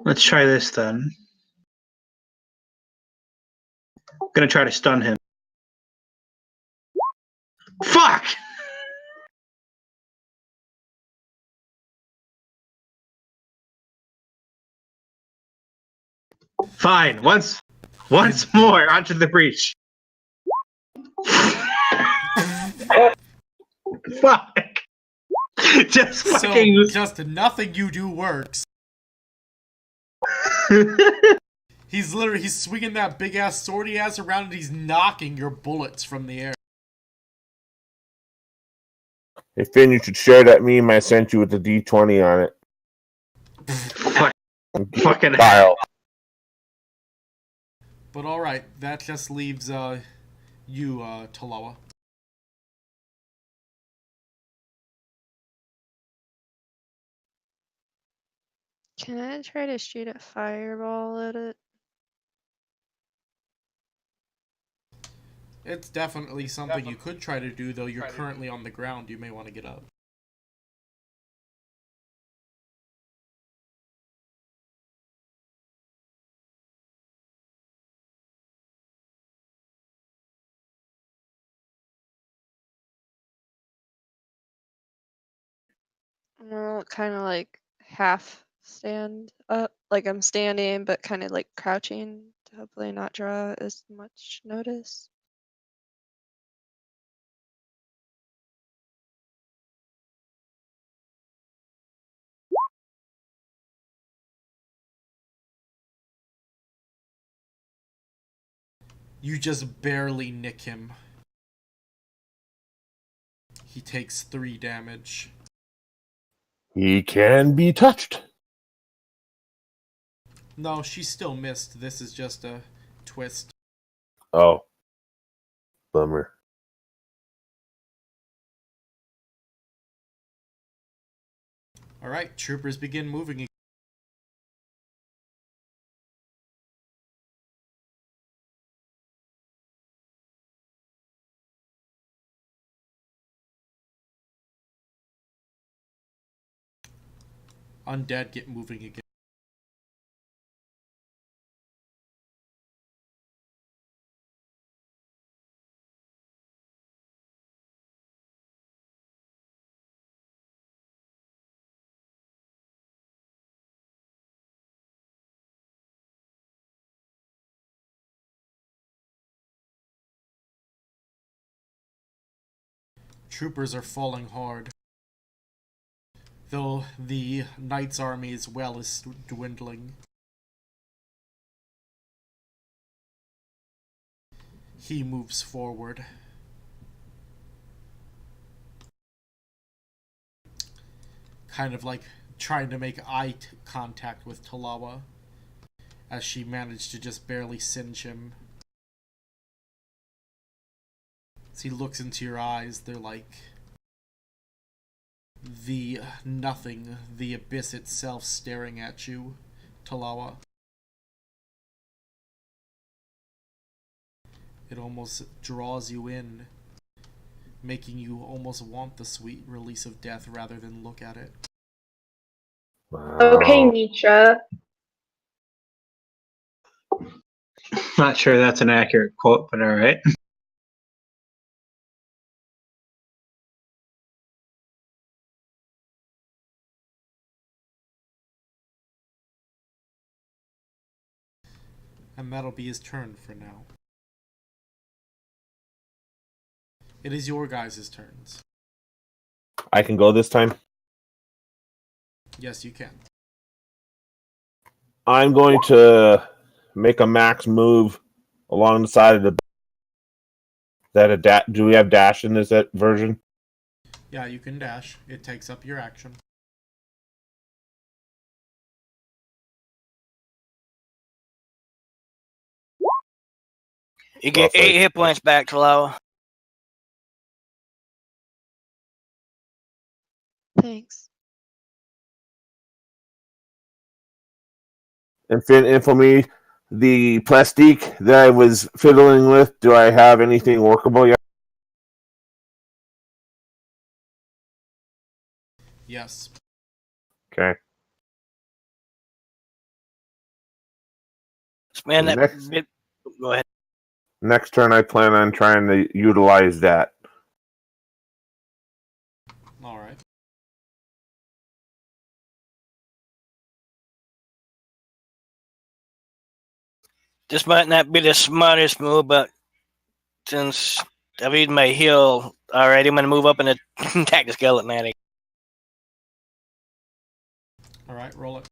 Let's try this then. I'm gonna try to stun him. Fuck! Fine. Once more onto the breach. Fuck. Just fucking. So, just nothing you do works. He's swinging that big ass sword he has around and he's knocking your bullets from the air. Hey, Finn, you should share that meme I sent you with the D20 on it. Fucking Kyle. But alright, that just leaves you, Talawa. Can I try to shoot a fireball at it? It's definitely something you could try to do, though you're currently on the ground. You may want to get up. Well, kind of like half stand up, like I'm standing, but kind of like crouching to hopefully not draw as much notice. You just barely nick him. He takes 3 damage. He can be touched. No, she still missed. This is just a twist. Oh. Bummer. Alright, troopers begin moving. Undead get moving again. Troopers are falling hard, though the Knight's army as well is dwindling. He moves forward. Kind of like trying to make eye contact with Talawa, as she managed to just barely singe him. As he looks into your eyes, they're like the nothing, the abyss itself staring at you, Talawa. It almost draws you in, making you almost want the sweet release of death rather than look at it. Wow. Okay, Nietzsche. Not sure that's an accurate quote, but all right. And that'll be his turn for now. It is your guys' turns. I can go this time. Yes, you can. I'm going to make a max move along the side of the. Do we have dash in this version? Yeah, you can dash. It takes up your action. You get Roughly. 8 hit points back, Talawa. Thanks. And for me, the plastique that I was fiddling with, do I have anything workable yet? Yes. Okay. Man, that Next. bit... Go ahead. Next turn, I plan on trying to utilize that. Alright. This might not be the smartest move, but since I've eaten my heal already, I'm going to move up and attack the skeleton man. Alright, roll it.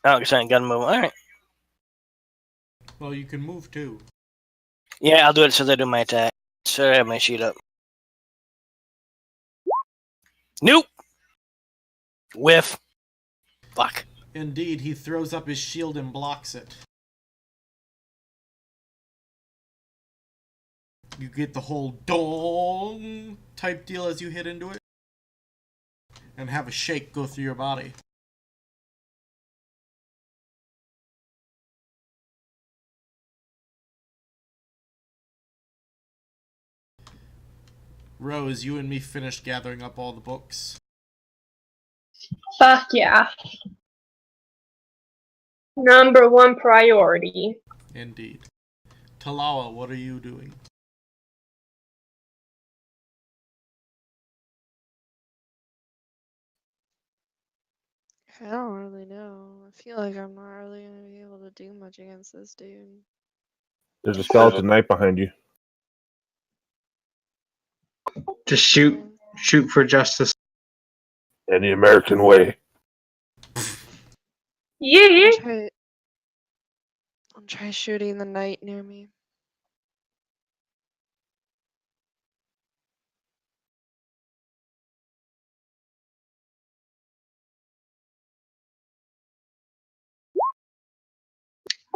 Oh, because I ain't got to move. Alright. Well, you can move too. Yeah, I'll do it so I do my attack. So I have my sheet up. Nope! Whiff. Fuck. Indeed, he throws up his shield and blocks it. You get the whole dong type deal as you hit into it. And have a shake go through your body. Rose, you and me finished gathering up all the books. Fuck yeah. Number 1 priority. Indeed. Talawa, what are you doing? I don't really know. I feel like I'm not really gonna be able to do much against this dude. There's a skeleton knight behind you. Just shoot for justice. In the American way. Yeah. I'll try shooting the knight near me.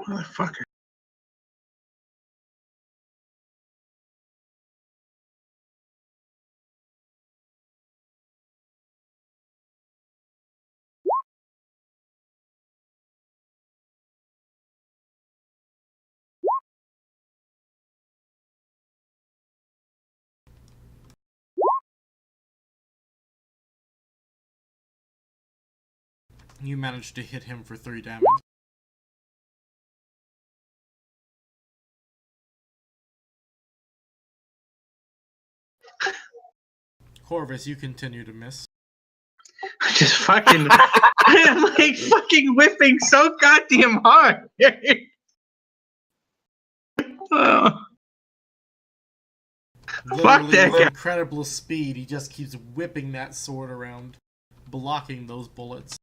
Motherfucker. You managed to hit him for 3 damage. Corvus, you continue to miss. Just fucking. I'm like fucking whipping so goddamn hard. Oh. Fuck Literally that with guy. incredible speed, he just keeps whipping that sword around, blocking those bullets.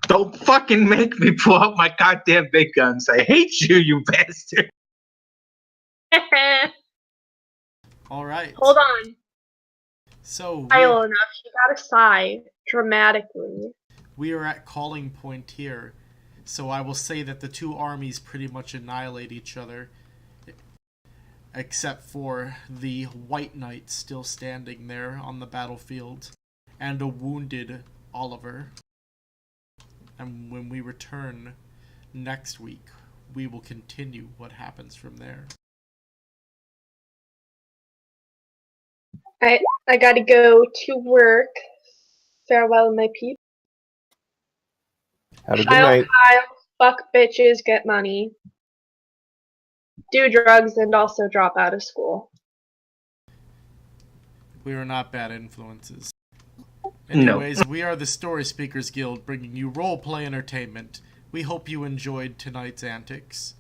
Don't fucking make me pull out my goddamn big guns. I hate you, you bastard. Alright. Hold on. So, While enough, she got a sigh dramatically. we are at calling point here. So I will say that the two armies pretty much annihilate each other, except for the White Knight still standing there on the battlefield, and a wounded Oliver. And when we return next week, we will continue what happens from there. I gotta go to work. Farewell, my peeps. Have a good Pile, night. fuck bitches, get money. Do drugs and also drop out of school. We are not bad influences. No. Anyways, we are the Story Speakers Guild, bringing you roleplay entertainment. We hope you enjoyed tonight's antics,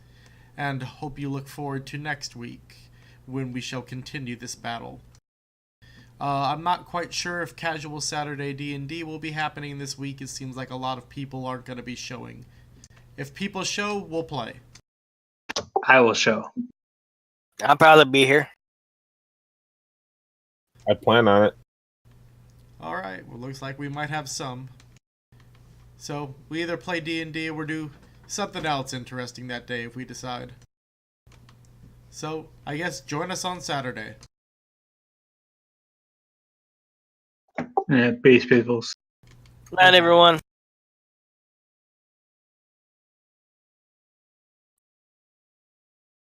and hope you look forward to next week, when we shall continue this battle. I'm not quite sure if Casual Saturday D&D will be happening this week. It seems like a lot of people aren't going to be showing. If people show, we'll play. I will show. I'll probably be here. I plan on it. Alright, well, looks like we might have some. So, we either play D&D or we'll do something else interesting that day if we decide. So, I guess join us on Saturday. Yeah, peace, peoples. Night, everyone.